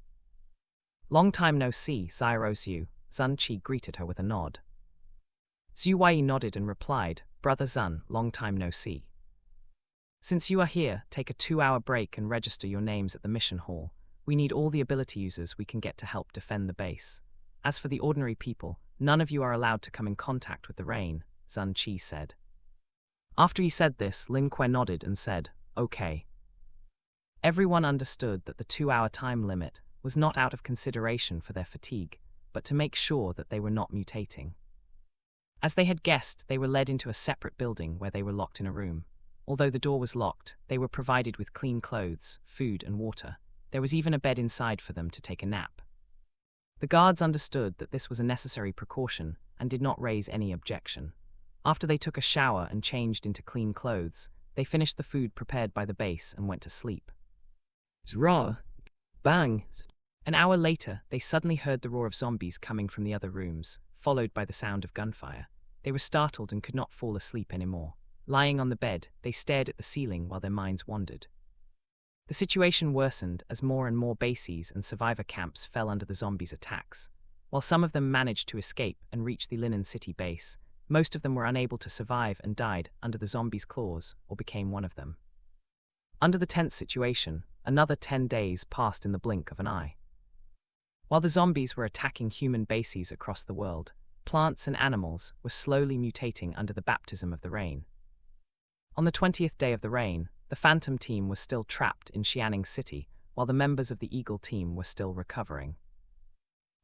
"Long time no see, Ziro Zhu," Zun Qi greeted her with a nod. Zhu Wei nodded and replied, "Brother Zun, long time no see. Since you are here, take a 2-hour break and register your names at the mission hall. We need all the ability users we can get to help defend the base. As for the ordinary people, none of you are allowed to come in contact with the rain," Zun Qi said. After he said this, Lin Kuei nodded and said, "Okay." Everyone understood that the 2-hour time limit was not out of consideration for their fatigue, but to make sure that they were not mutating. As they had guessed, they were led into a separate building where they were locked in a room. Although the door was locked, they were provided with clean clothes, food, and water. There was even a bed inside for them to take a nap. The guards understood that this was a necessary precaution and did not raise any objection. After they took a shower and changed into clean clothes, they finished the food prepared by the base and went to sleep. Zra! Bang! An hour later, they suddenly heard the roar of zombies coming from the other rooms, followed by the sound of gunfire. They were startled and could not fall asleep anymore. Lying on the bed, they stared at the ceiling while their minds wandered. The situation worsened as more and more bases and survivor camps fell under the zombies' attacks. While some of them managed to escape and reach the Linen City base, most of them were unable to survive and died under the zombies' claws or became one of them. Under the tense situation, another 10 days passed in the blink of an eye. While the zombies were attacking human bases across the world, plants and animals were slowly mutating under the baptism of the rain. On the 20th day of the rain, the Phantom team was still trapped in Xianing City, while the members of the Eagle team were still recovering.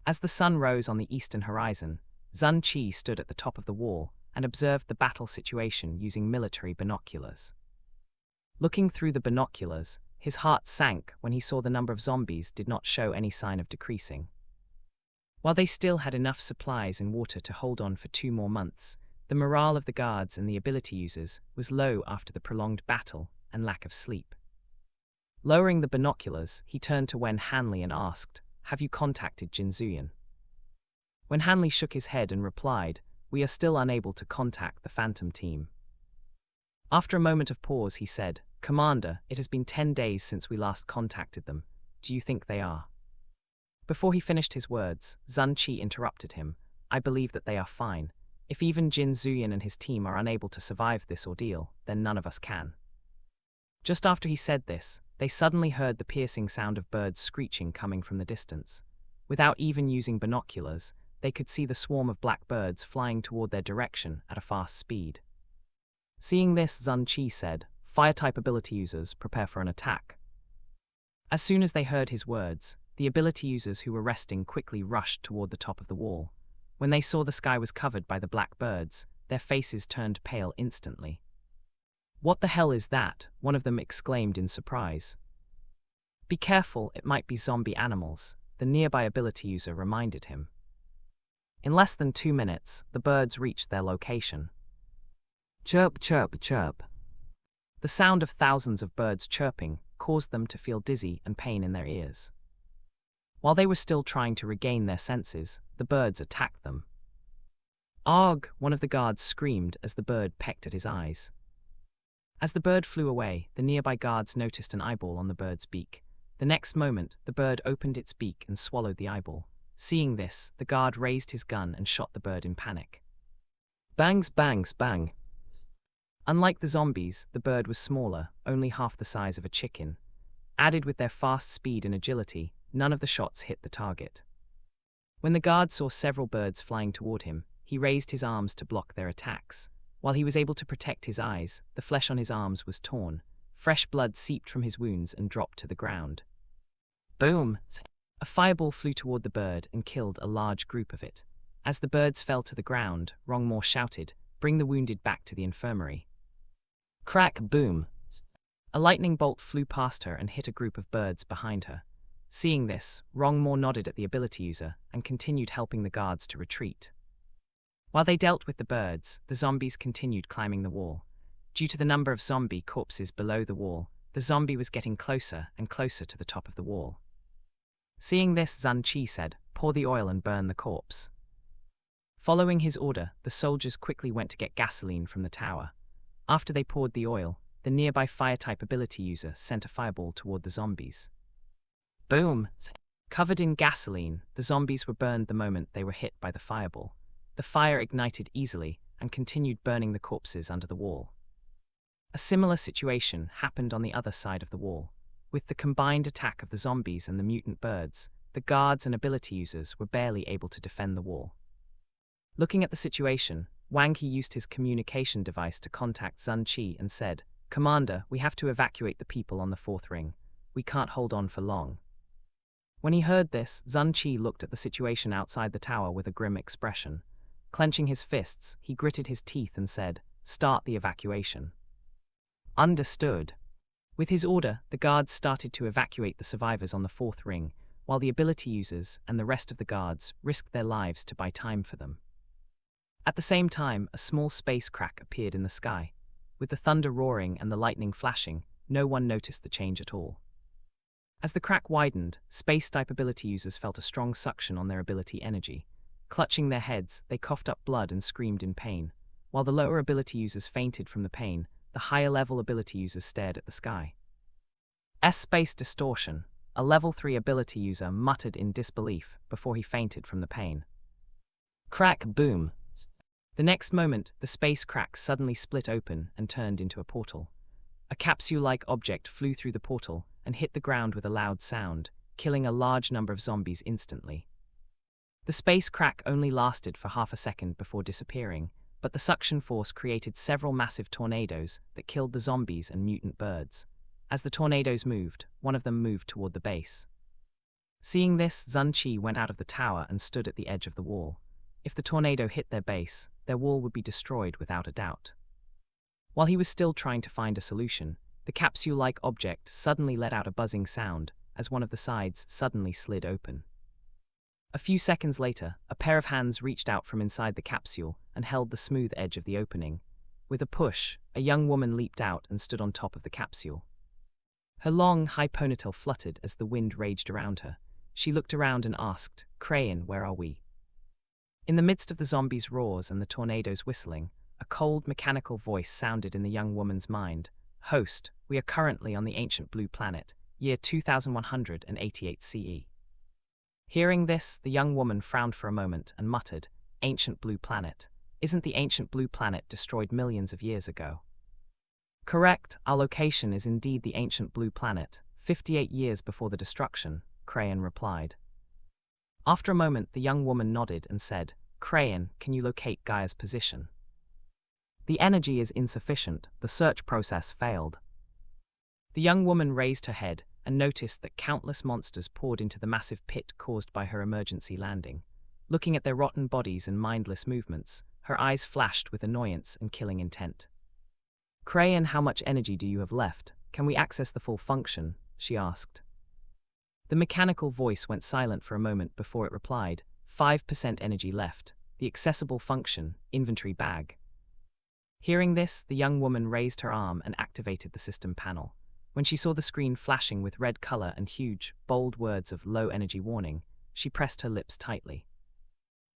As the sun rose on the eastern horizon, Zun Qi stood at the top of the wall and observed the battle situation using military binoculars. Looking through the binoculars, his heart sank when he saw the number of zombies did not show any sign of decreasing. While they still had enough supplies and water to hold on for 2 more months, the morale of the guards and the ability users was low after the prolonged battle and lack of sleep. Lowering the binoculars, he turned to Wen Hanley and asked, "Have you contacted Jin Zuyan?" Wen Hanley shook his head and replied, "We are still unable to contact the Phantom team." After a moment of pause, he said, "Commander, it has been 10 days since we last contacted them. Do you think they are?" Before he finished his words, Zun Qi interrupted him, "I believe that they are fine. If even Jin Zuyan and his team are unable to survive this ordeal, then none of us can." Just after he said this, they suddenly heard the piercing sound of birds screeching coming from the distance. Without even using binoculars, they could see the swarm of black birds flying toward their direction at a fast speed. Seeing this, Zun Qi said, "Fire-type ability users, prepare for an attack." As soon as they heard his words, the ability users who were resting quickly rushed toward the top of the wall. When they saw the sky was covered by the black birds, their faces turned pale instantly. "What the hell is that?" one of them exclaimed in surprise. "Be careful, it might be zombie animals," the nearby ability user reminded him. In less than 2 minutes, the birds reached their location. Chirp, chirp, chirp. The sound of thousands of birds chirping caused them to feel dizzy and pain in their ears. While they were still trying to regain their senses, the birds attacked them. "Arg!" one of the guards screamed as the bird pecked at his eyes. As the bird flew away, the nearby guards noticed an eyeball on the bird's beak. The next moment, the bird opened its beak and swallowed the eyeball. Seeing this, the guard raised his gun and shot the bird in panic. Bangs, bangs, bang. Unlike the zombies, the bird was smaller, only half the size of a chicken. Added with their fast speed and agility, none of the shots hit the target. When the guard saw several birds flying toward him, he raised his arms to block their attacks. While he was able to protect his eyes, the flesh on his arms was torn. Fresh blood seeped from his wounds and dropped to the ground. Boom! A fireball flew toward the bird and killed a large group of it. As the birds fell to the ground, Rongmore shouted, "Bring the wounded back to the infirmary." Crack, boom! A lightning bolt flew past her and hit a group of birds behind her. Seeing this, Rongmore nodded at the ability user and continued helping the guards to retreat. While they dealt with the birds, the zombies continued climbing the wall. Due to the number of zombie corpses below the wall, the zombie was getting closer and closer to the top of the wall. Seeing this, Zun Qi said, "Pour the oil and burn the corpse." Following his order, the soldiers quickly went to get gasoline from the tower. After they poured the oil, the nearby fire-type ability user sent a fireball toward the zombies. Boom! Covered in gasoline, the zombies were burned the moment they were hit by the fireball. The fire ignited easily and continued burning the corpses under the wall. A similar situation happened on the other side of the wall. With the combined attack of the zombies and the mutant birds, the guards and ability users were barely able to defend the wall. Looking at the situation, Wang He used his communication device to contact Zun Qi and said, "Commander, we have to evacuate the people on the fourth ring. We can't hold on for long." When he heard this, Zun Qi looked at the situation outside the tower with a grim expression. Clenching his fists, he gritted his teeth and said, "Start the evacuation." Understood. With his order, the guards started to evacuate the survivors on the fourth ring, while the ability users and the rest of the guards risked their lives to buy time for them. At the same time, a small space crack appeared in the sky. With the thunder roaring and the lightning flashing, no one noticed the change at all. As the crack widened, space-type ability users felt a strong suction on their ability energy. Clutching their heads, they coughed up blood and screamed in pain. While the lower ability users fainted from the pain, the higher-level ability users stared at the sky. Space distortion. A level 3 ability user muttered in disbelief before he fainted from the pain. Crack, boom. The next moment, the space crack suddenly split open and turned into a portal. A capsule-like object flew through the portal and hit the ground with a loud sound, killing a large number of zombies instantly. The space crack only lasted for half a second before disappearing, but the suction force created several massive tornadoes that killed the zombies and mutant birds. As the tornadoes moved, one of them moved toward the base. Seeing this, Zun Qi went out of the tower and stood at the edge of the wall. If the tornado hit their base, their wall would be destroyed without a doubt. While he was still trying to find a solution, the capsule-like object suddenly let out a buzzing sound as one of the sides suddenly slid open. A few seconds later, a pair of hands reached out from inside the capsule and held the smooth edge of the opening. With a push, a young woman leaped out and stood on top of the capsule. Her long, high ponytail fluttered as the wind raged around her. She looked around and asked, "Crayon, where are we?" In the midst of the zombies' roars and the tornadoes whistling, a cold, mechanical voice sounded in the young woman's mind. "Host, we are currently on the ancient blue planet, year 2188 CE. Hearing this, the young woman frowned for a moment and muttered, "Ancient blue planet. Isn't the ancient blue planet destroyed millions of years ago?" "Correct, our location is indeed the ancient blue planet, 58 years before the destruction," Crayon replied. After a moment, the young woman nodded and said, "Crayon, can you locate Gaia's position?" "The energy is insufficient. The search process failed." The young woman raised her head and noticed that countless monsters poured into the massive pit caused by her emergency landing. Looking at their rotten bodies and mindless movements, her eyes flashed with annoyance and killing intent. "Crayon, how much energy do you have left? Can we access the full function?" she asked. The mechanical voice went silent for a moment before it replied, 5% energy left. The accessible function, inventory bag." Hearing this, the young woman raised her arm and activated the system panel. When she saw the screen flashing with red color and huge, bold words of low energy warning, she pressed her lips tightly.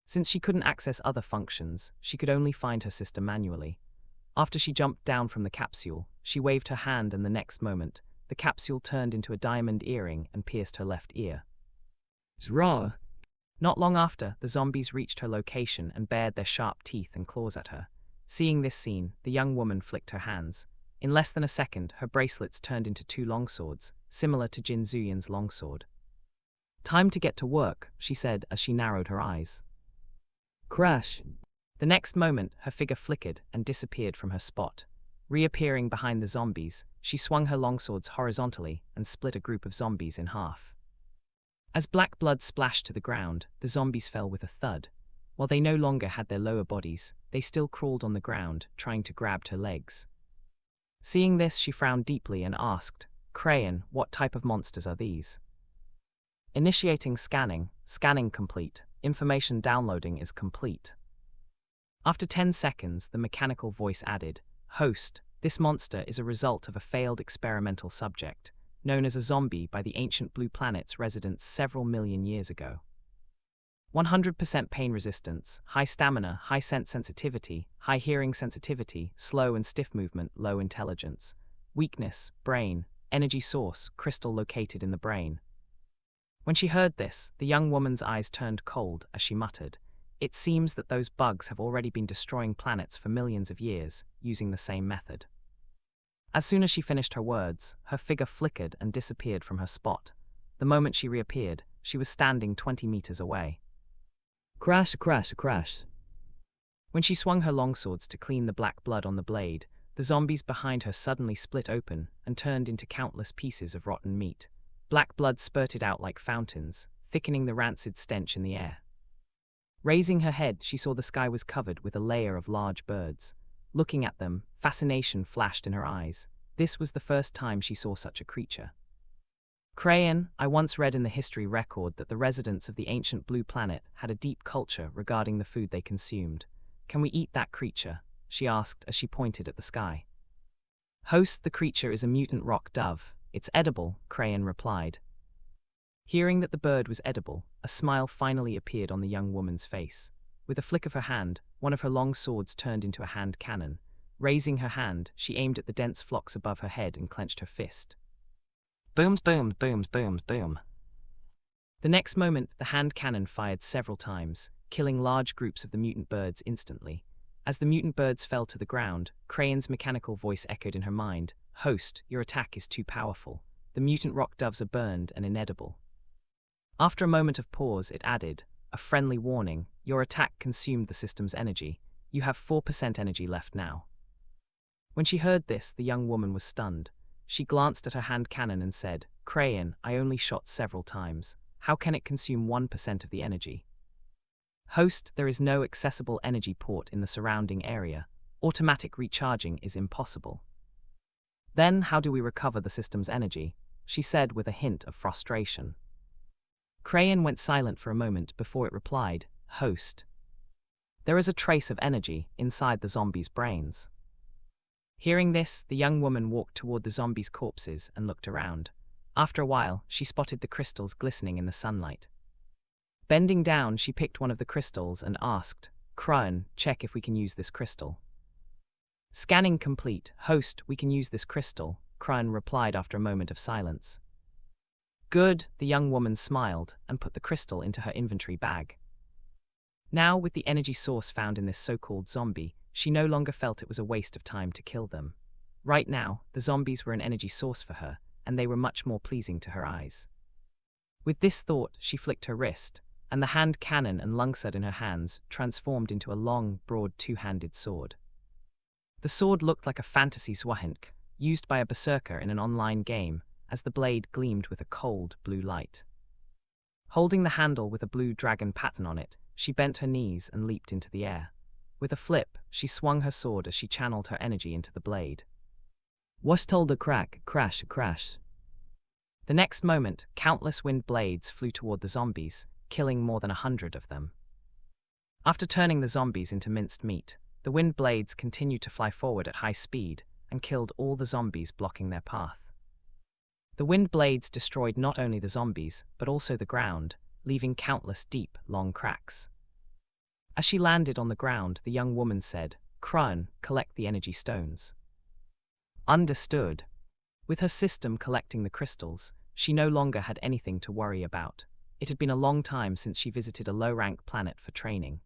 Since she couldn't access other functions, she could only find her system manually. After she jumped down from the capsule, she waved her hand, and the next moment, the capsule turned into a diamond earring and pierced her left ear. Zra! Not long after, the zombies reached her location and bared their sharp teeth and claws at her. Seeing this scene, the young woman flicked her hands. In less than a second, her bracelets turned into 2 longswords, similar to Jin Zuyan's longsword. "Time to get to work," she said as she narrowed her eyes. Crash! The next moment, her figure flickered and disappeared from her spot. Reappearing behind the zombies, she swung her longswords horizontally and split a group of zombies in half. As black blood splashed to the ground, the zombies fell with a thud. While they no longer had their lower bodies, they still crawled on the ground, trying to grab her legs. Seeing this, she frowned deeply and asked, "Crayon, what type of monsters are these?" Initiating scanning. Scanning complete. Information downloading is complete. After 10 seconds, the mechanical voice added, "Host, this monster is a result of a failed experimental subject, known as a zombie by the ancient blue planet's residents several million years ago. 100% pain resistance, high stamina, high sense sensitivity, high hearing sensitivity, slow and stiff movement, low intelligence. Weakness, brain, energy source, crystal located in the brain." When she heard this, the young woman's eyes turned cold as she muttered, "It seems that those bugs have already been destroying planets for millions of years, using the same method." As soon as she finished her words, her figure flickered and disappeared from her spot. The moment she reappeared, she was standing 20 meters away. Crash, crash, crash. When she swung her longswords to clean the black blood on the blade, the zombies behind her suddenly split open and turned into countless pieces of rotten meat. Black blood spurted out like fountains, thickening the rancid stench in the air. Raising her head, she saw the sky was covered with a layer of large birds. Looking at them, fascination flashed in her eyes. This was the first time she saw such a creature. "Crayon, I once read in the history record that the residents of the ancient blue planet had a deep culture regarding the food they consumed. Can we eat that creature?" she asked as she pointed at the sky. "Host, the creature is a mutant rock dove. It's edible," Crayon replied. Hearing that the bird was edible, a smile finally appeared on the young woman's face. With a flick of her hand, one of her long swords turned into a hand cannon. Raising her hand, she aimed at the dense flocks above her head and clenched her fist. Booms, booms, booms, booms, boom. The next moment, the hand cannon fired several times, killing large groups of the mutant birds instantly. As the mutant birds fell to the ground, Crayon's mechanical voice echoed in her mind, "Host, your attack is too powerful. The mutant rock doves are burned and inedible." After a moment of pause, it added, "A friendly warning, your attack consumed the system's energy. You have 4% energy left now." When she heard this, the young woman was stunned. She glanced at her hand cannon and said, "Crayon, I only shot several times. How can it consume 1% of the energy?" "Host, there is no accessible energy port in the surrounding area. Automatic recharging is impossible." "Then how do we recover the system's energy?" she said with a hint of frustration. Crayon went silent for a moment before it replied, "Host, there is a trace of energy inside the zombies' brains." Hearing this, the young woman walked toward the zombies' corpses and looked around. After a while, she spotted the crystals glistening in the sunlight. Bending down, she picked one of the crystals and asked, "Crayon, check if we can use this crystal." "Scanning complete. Host, we can use this crystal," Crayon replied after a moment of silence. "Good," the young woman smiled and put the crystal into her inventory bag. Now, with the energy source found in this so-called zombie, she no longer felt it was a waste of time to kill them. Right now, the zombies were an energy source for her, and they were much more pleasing to her eyes. With this thought, she flicked her wrist, and the hand cannon and longsword in her hands transformed into a long, broad two-handed sword. The sword looked like a fantasy zwahenk, used by a berserker in an online game, as the blade gleamed with a cold, blue light. Holding the handle with a blue dragon pattern on it, she bent her knees and leaped into the air. With a flip, she swung her sword as she channeled her energy into the blade. "Was told a crack, crash, crash." The next moment, countless wind blades flew toward the zombies, killing more than 100 of them. After turning the zombies into minced meat, the wind blades continued to fly forward at high speed and killed all the zombies blocking their path. The wind blades destroyed not only the zombies, but also the ground, leaving countless deep, long cracks. As she landed on the ground, the young woman said, "Crayon, collect the energy stones." Understood. With her system collecting the crystals, she no longer had anything to worry about. It had been a long time since she visited a low-rank planet for training.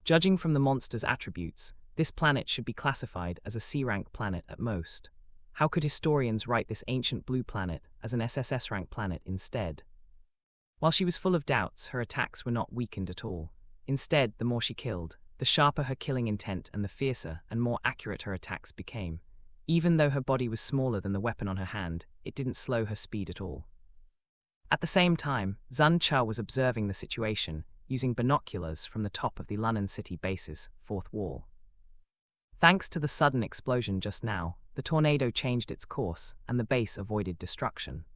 Judging from the monster's attributes, this planet should be classified as a C-rank planet at most. How could historians write this ancient blue planet as an SSS-rank planet instead? While she was full of doubts, her attacks were not weakened at all. Instead, the more she killed, the sharper her killing intent and the fiercer and more accurate her attacks became. Even though her body was smaller than the weapon on her hand, it didn't slow her speed at all. At the same time, Zun Cha was observing the situation, using binoculars from the top of the London City base's fourth wall. Thanks to the sudden explosion just now, the tornado changed its course and the base avoided destruction.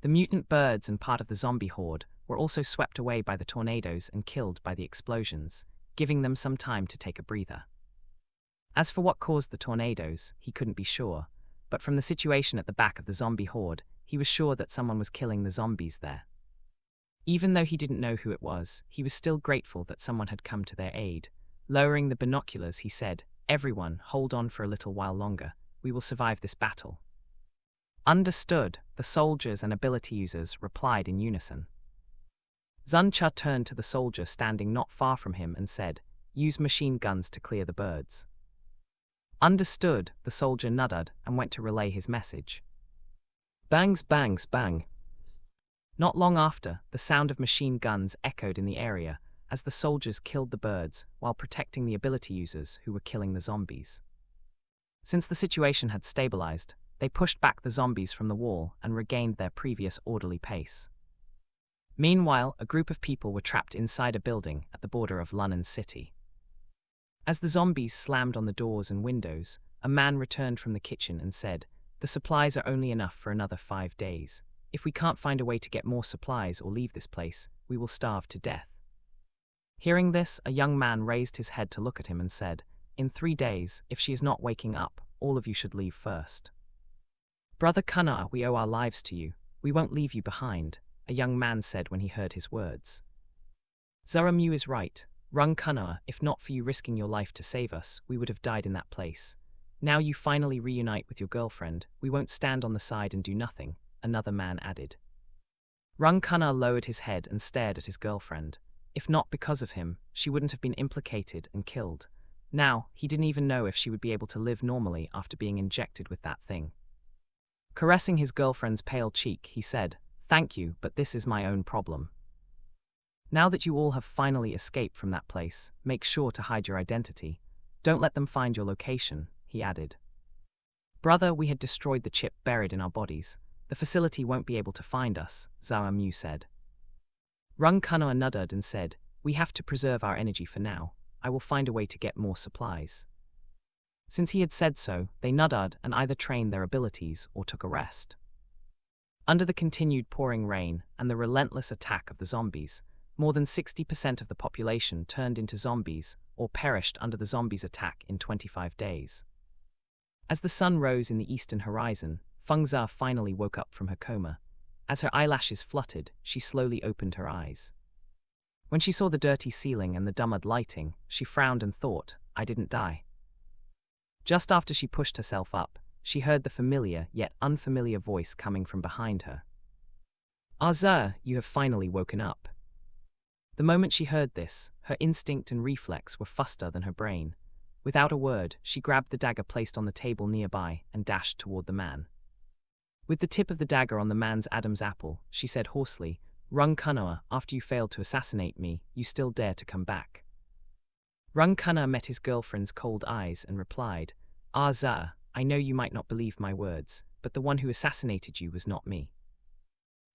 The mutant birds and part of the zombie horde were also swept away by the tornadoes and killed by the explosions, giving them some time to take a breather. As for what caused the tornadoes, he couldn't be sure, but from the situation at the back of the zombie horde, he was sure that someone was killing the zombies there. Even though he didn't know who it was, he was still grateful that someone had come to their aid. Lowering the binoculars, he said, "Everyone, hold on for a little while longer. We will survive this battle." "Understood," the soldiers and ability users replied in unison. Zuncha turned to the soldier standing not far from him and said, "Use machine guns to clear the birds." "Understood," the soldier nodded and went to relay his message. Bangs, bangs, bang. Not long after, the sound of machine guns echoed in the area as the soldiers killed the birds while protecting the ability users who were killing the zombies. Since the situation had stabilized, they pushed back the zombies from the wall and regained their previous orderly pace. Meanwhile, a group of people were trapped inside a building at the border of London City. As the zombies slammed on the doors and windows, a man returned from the kitchen and said, "The supplies are only enough for another 5 days. If we can't find a way to get more supplies or leave this place, we will starve to death." Hearing this, a young man raised his head to look at him and said, "In 3 days, if she is not waking up, all of you should leave first." "Brother Kana, we owe our lives to you. We won't leave you behind," a young man said when he heard his words. "Zaramu is right. Rung Kana, if not for you risking your life to save us, we would have died in that place. Now you finally reunite with your girlfriend, we won't stand on the side and do nothing," another man added. Rung Kana lowered his head and stared at his girlfriend. If not because of him, she wouldn't have been implicated and killed. Now, he didn't even know if she would be able to live normally after being injected with that thing. Caressing his girlfriend's pale cheek, he said, "Thank you, but this is my own problem. Now that you all have finally escaped from that place, make sure to hide your identity. Don't let them find your location," he added. "Brother, we had destroyed the chip buried in our bodies. The facility won't be able to find us," Zhao Mu said. Rung Kana nodded and said, "We have to preserve our energy for now. I will find a way to get more supplies." Since he had said so, they nodded and either trained their abilities or took a rest. Under the continued pouring rain and the relentless attack of the zombies, more than 60% of the population turned into zombies or perished under the zombies' attack in 25 days. As the sun rose in the eastern horizon, Fengza finally woke up from her coma. As her eyelashes fluttered, she slowly opened her eyes. When she saw the dirty ceiling and the dummud lighting, she frowned and thought, "I didn't die." Just after she pushed herself up, she heard the familiar yet unfamiliar voice coming from behind her. "Azza, you have finally woken up." The moment she heard this, her instinct and reflex were faster than her brain. Without a word, she grabbed the dagger placed on the table nearby and dashed toward the man. With the tip of the dagger on the man's Adam's apple, she said hoarsely, "Rung Kana, after you failed to assassinate me, you still dare to come back." Rung Kana met his girlfriend's cold eyes and replied, "Azza, I know you might not believe my words, but the one who assassinated you was not me.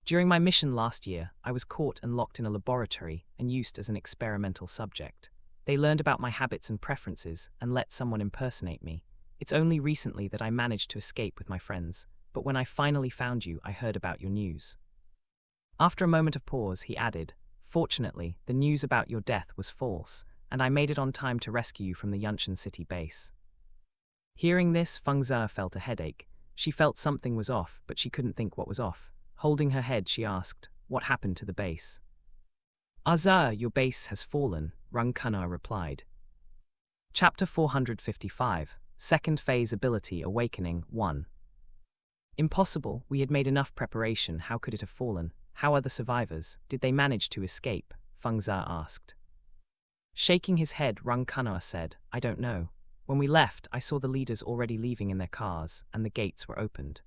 During my mission last year, I was caught and locked in a laboratory and used as an experimental subject. They learned about my habits and preferences and let someone impersonate me. It's only recently that I managed to escape with my friends, but when I finally found you, I heard about your news." After a moment of pause, he added, "Fortunately, the news about your death was false, and I made it on time to rescue you from the Yunshan City base." Hearing this, Fengza felt a headache. She felt something was off, but she couldn't think what was off. Holding her head, she asked, "What happened to the base?" "Azza, your base has fallen," Rung Kana replied. Chapter 455, Second Phase Ability Awakening 1. "Impossible, we had made enough preparation, how could it have fallen? How are the survivors? Did they manage to escape?" Fengza asked. Shaking his head, Rung Kana said, "I don't know. When we left, I saw the leaders already leaving in their cars, and the gates were opened."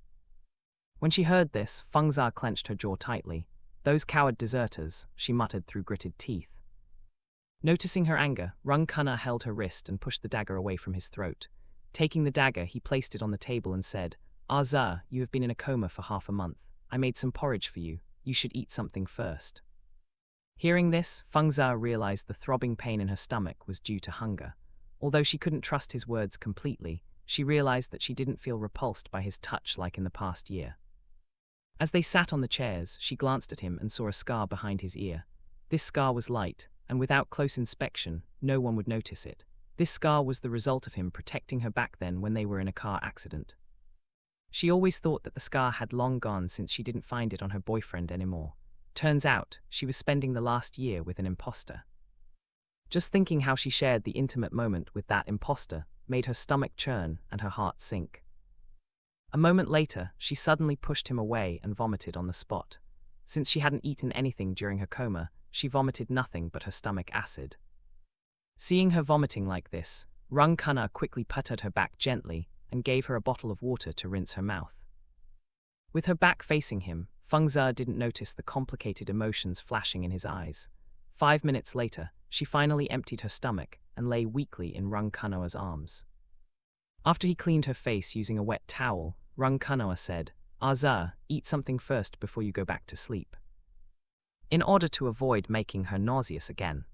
When she heard this, Fengza clenched her jaw tightly. "Those coward deserters," she muttered through gritted teeth. Noticing her anger, Rung Kana held her wrist and pushed the dagger away from his throat. Taking the dagger, he placed it on the table and said, "Azza, you have been in a coma for half a month. I made some porridge for you. You should eat something first." Hearing this, Fengza realized the throbbing pain in her stomach was due to hunger. Although she couldn't trust his words completely, she realized that she didn't feel repulsed by his touch like in the past year. As they sat on the chairs, she glanced at him and saw a scar behind his ear. This scar was light, and without close inspection, no one would notice it. This scar was the result of him protecting her back then when they were in a car accident. She always thought that the scar had long gone since she didn't find it on her boyfriend anymore. Turns out, she was spending the last year with an imposter. Just thinking how she shared the intimate moment with that imposter made her stomach churn and her heart sink. A moment later, she suddenly pushed him away and vomited on the spot. Since she hadn't eaten anything during her coma, she vomited nothing but her stomach acid. Seeing her vomiting like this, Rung-kana quickly patted her back gently and gave her a bottle of water to rinse her mouth. With her back facing him, Fengzi didn't notice the complicated emotions flashing in his eyes. 5 minutes later, she finally emptied her stomach and lay weakly in Rung-kana's arms. After he cleaned her face using a wet towel, Rung-kana said, "Aza, eat something first before you go back to sleep," in order to avoid making her nauseous again.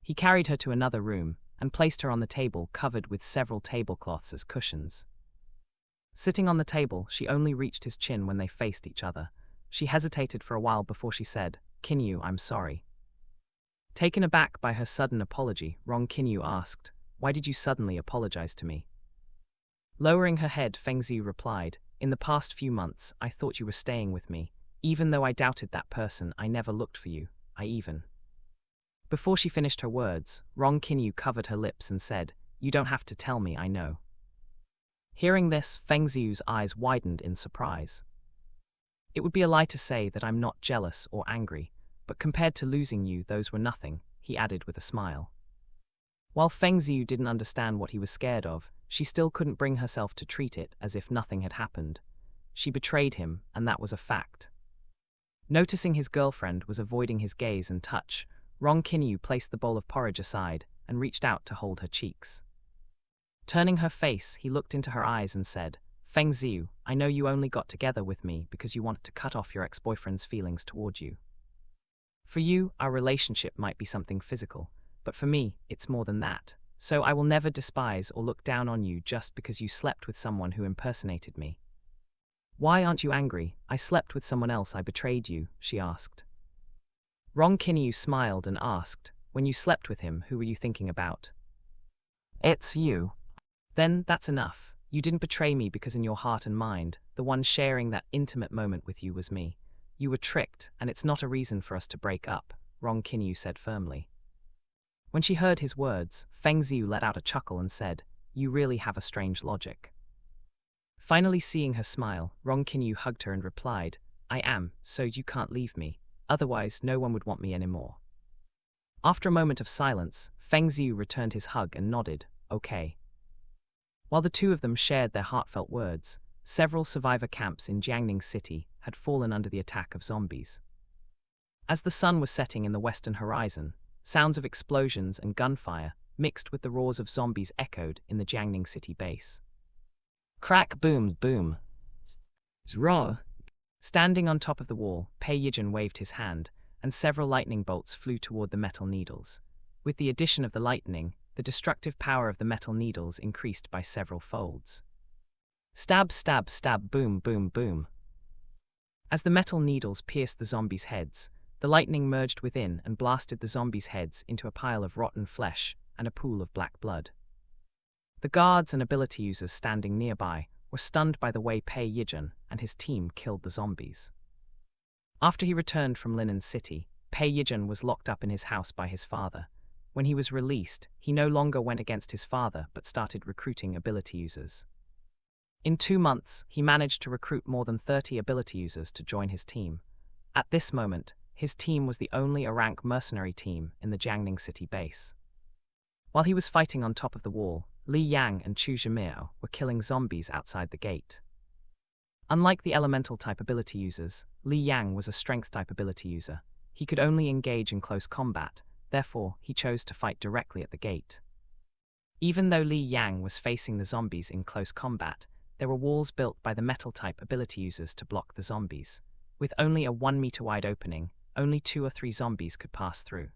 He carried her to another room and placed her on the table covered with several tablecloths as cushions. Sitting on the table, she only reached his chin when they faced each other. She hesitated for a while before she said, "Kinyu, I'm sorry." Taken aback by her sudden apology, Kinyu asked, "Why did you suddenly apologize to me?" Lowering her head, Fengzi replied, "In the past few months, I thought you were staying with me. Even though I doubted that person, I never looked for you. Before she finished her words, Kinyu covered her lips and said, "You don't have to tell me, I know." Hearing this, Fengzi's eyes widened in surprise. "It would be a lie to say that I'm not jealous or angry, but compared to losing you, those were nothing," he added with a smile. While Fengzi didn't understand what he was scared of, she still couldn't bring herself to treat it as if nothing had happened. She betrayed him, and that was a fact. Noticing his girlfriend was avoiding his gaze and touch, Kinyu placed the bowl of porridge aside and reached out to hold her cheeks. Turning her face, he looked into her eyes and said, "Fengzi, I know you only got together with me because you wanted to cut off your ex-boyfriend's feelings toward you. For you, our relationship might be something physical, but for me, it's more than that. So I will never despise or look down on you just because you slept with someone who impersonated me." "Why aren't you angry? I slept with someone else, I betrayed you," she asked. Kinyu smiled and asked, "When you slept with him, who were you thinking about?" "It's you." "Then that's enough. You didn't betray me because in your heart and mind, the one sharing that intimate moment with you was me. You were tricked, and it's not a reason for us to break up," Kinyu said firmly. When she heard his words, Fengzi let out a chuckle and said, "You really have a strange logic." Finally seeing her smile, Kinyu hugged her and replied, "I am, so you can't leave me. Otherwise, no one would want me anymore." After a moment of silence, Fengzi returned his hug and nodded, "Okay." While the two of them shared their heartfelt words, several survivor camps in Jiangning City had fallen under the attack of zombies. As the sun was setting in the western horizon, sounds of explosions and gunfire mixed with the roars of zombies echoed in the Jiangning City base. Crack, boom, boom. Raw. Standing on top of the wall, Aitg waved his hand, and several lightning bolts flew toward the metal needles. With the addition of the lightning, the destructive power of the metal needles increased by several folds. Stab, stab, stab, boom, boom, boom. As the metal needles pierced the zombies' heads, the lightning merged within and blasted the zombies' heads into a pile of rotten flesh and a pool of black blood. The guards and ability users standing nearby were stunned by the way Aitg and his team killed the zombies. After he returned from Linen City, Aitg was locked up in his house by his father. When he was released, he no longer went against his father but started recruiting ability users. In 2 months, he managed to recruit more than 30 ability users to join his team. At this moment, his team was the only A-rank mercenary team in the Jiangning City base. While he was fighting on top of the wall, Li Yang and Chu Zhimiao were killing zombies outside the gate. Unlike the elemental-type ability users, Li Yang was a strength-type ability user. He could only engage in close combat, therefore he chose to fight directly at the gate. Even though Li Yang was facing the zombies in close combat, there were walls built by the metal-type ability users to block the zombies. With only a 1-meter-wide opening, only 2 or 3 zombies could pass through.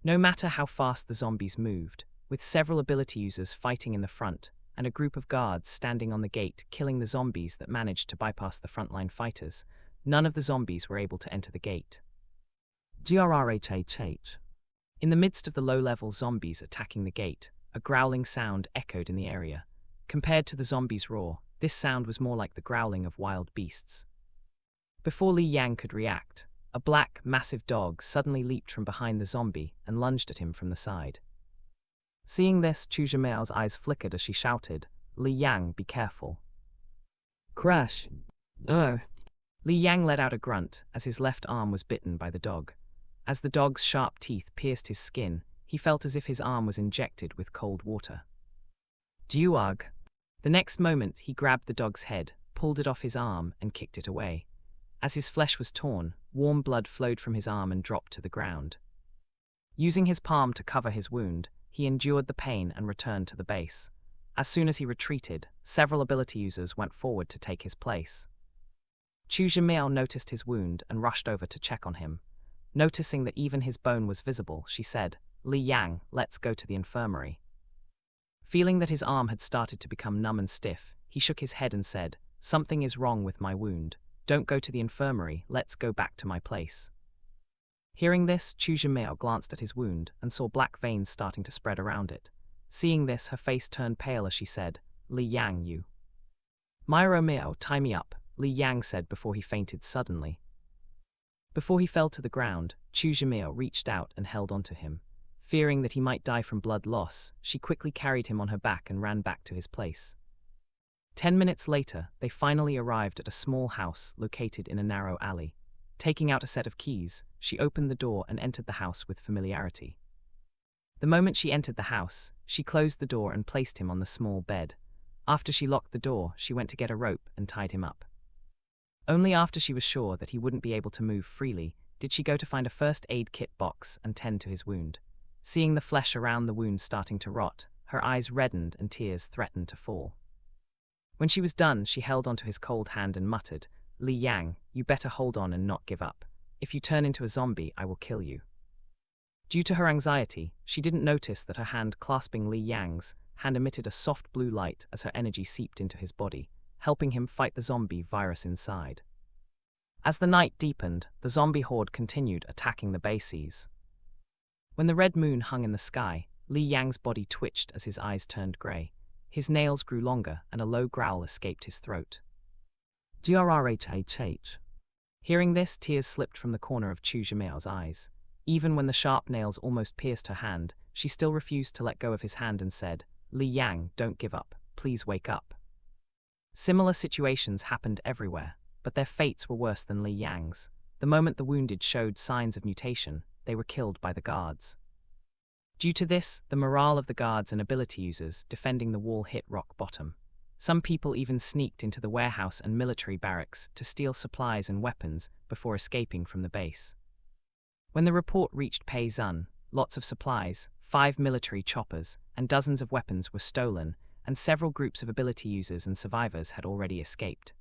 No matter how fast the zombies moved, with several ability users fighting in the front, and a group of guards standing on the gate killing the zombies that managed to bypass the frontline fighters. None of the zombies were able to enter the gate. Narrated. In the midst of the low-level zombies attacking the gate, a growling sound echoed in the area. Compared to the zombies' roar, this sound was more like the growling of wild beasts. Before Li Yang could react, a black, massive dog suddenly leaped from behind the zombie and lunged at him from the side. Seeing this, Chu Zhimeo's eyes flickered as she shouted, "Li Yang, be careful." Crash. Li Yang let out a grunt as his left arm was bitten by the dog. As the dog's sharp teeth pierced his skin, he felt as if his arm was injected with cold water. Duog. The next moment, he grabbed the dog's head, pulled it off his arm, and kicked it away. As his flesh was torn, warm blood flowed from his arm and dropped to the ground. Using his palm to cover his wound, he endured the pain and returned to the base. As soon as he retreated, several ability users went forward to take his place. Chu Zhimeo noticed his wound and rushed over to check on him. Noticing that even his bone was visible, she said, "Li Yang, let's go to the infirmary." Feeling that his arm had started to become numb and stiff, he shook his head and said, "Something is wrong with my wound. Don't go to the infirmary, let's go back to my place." Hearing this, Chu Zhimeo glanced at his wound and saw black veins starting to spread around it. Seeing this, her face turned pale as she said, "Li Yang, you." "Myro Meo, tie me up," Li Yang said before he fainted suddenly. Before he fell to the ground, Chu Zhimeo reached out and held onto him. Fearing that he might die from blood loss, she quickly carried him on her back and ran back to his place. 10 minutes later, they finally arrived at a small house located in a narrow alley. Taking out a set of keys, she opened the door and entered the house with familiarity. The moment she entered the house, she closed the door and placed him on the small bed. After she locked the door, she went to get a rope and tied him up. Only after she was sure that he wouldn't be able to move freely did she go to find a first aid kit box and tend to his wound. Seeing the flesh around the wound starting to rot, her eyes reddened and tears threatened to fall. When she was done, she held onto his cold hand and muttered, "Li Yang, you better hold on and not give up. If you turn into a zombie, I will kill you." Due to her anxiety, she didn't notice that her hand clasping Li Yang's hand emitted a soft blue light as her energy seeped into his body, helping him fight the zombie virus inside. As the night deepened, the zombie horde continued attacking the bases. When the red moon hung in the sky, Li Yang's body twitched as his eyes turned grey. His nails grew longer and a low growl escaped his throat. Drrrhh. Hearing this, tears slipped from the corner of Chu Zhimeo's eyes. Even when the sharp nails almost pierced her hand, she still refused to let go of his hand and said, "Li Yang, don't give up. Please wake up." Similar situations happened everywhere, but their fates were worse than Li Yang's. The moment the wounded showed signs of mutation, they were killed by the guards. Due to this, the morale of the guards and ability users defending the wall hit rock bottom. Some people even sneaked into the warehouse and military barracks to steal supplies and weapons before escaping from the base. When the report reached Pei Zun, lots of supplies, 5 military choppers, and dozens of weapons were stolen, and several groups of ability users and survivors had already escaped.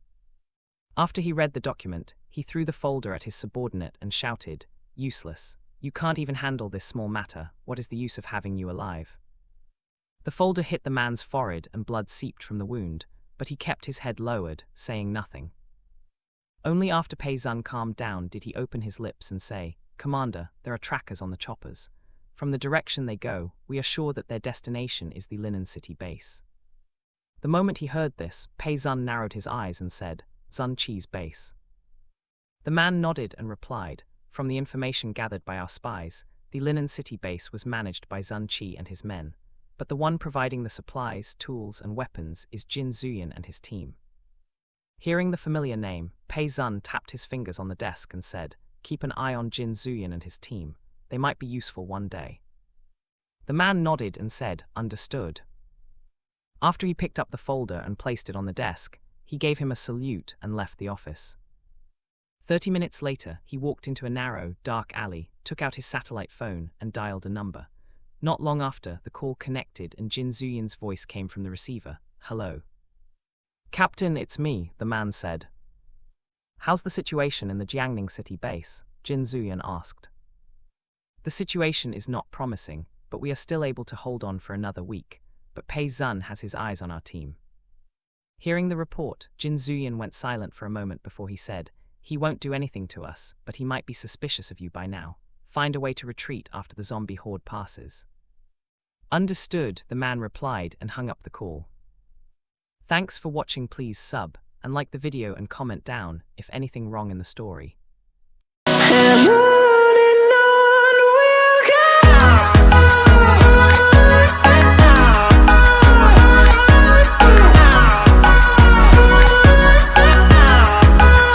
After he read the document, he threw the folder at his subordinate and shouted, "Useless. You can't even handle this small matter. What is the use of having you alive?" The folder hit the man's forehead and blood seeped from the wound, but he kept his head lowered, saying nothing. Only after Pei Zun calmed down did he open his lips and say, "Commander, there are trackers on the choppers. From the direction they go, we are sure that their destination is the Linen City base." The moment he heard this, Pei Zun narrowed his eyes and said, "Zun Qi's base." The man nodded and replied, "From the information gathered by our spies, the Linen City base was managed by Zun Qi and his men, but the one providing the supplies, tools, and weapons is Jin Zuyan and his team." Hearing the familiar name, Pei Zun tapped his fingers on the desk and said, "Keep an eye on Jin Zuyan and his team. They might be useful one day." The man nodded and said, "Understood." After he picked up the folder and placed it on the desk, he gave him a salute and left the office. 30 minutes later, he walked into a narrow, dark alley, took out his satellite phone, and dialed a number. Not long after, the call connected and Jin Zuyan's voice came from the receiver. "Hello." "Captain, it's me," the man said. "How's the situation in the Jiangning City base?" Jin Zuyan asked. "The situation is not promising, but we are still able to hold on for another week. but Pei Zun has his eyes on our team. Hearing the report, Jin Zuyan went silent for a moment before he said, "He won't do anything to us, but he might be suspicious of you by now. Find a way to retreat after the zombie horde passes." "Understood," the man replied and hung up the call. Thanks for watching. Please sub and like the video and comment down if anything wrong in the story.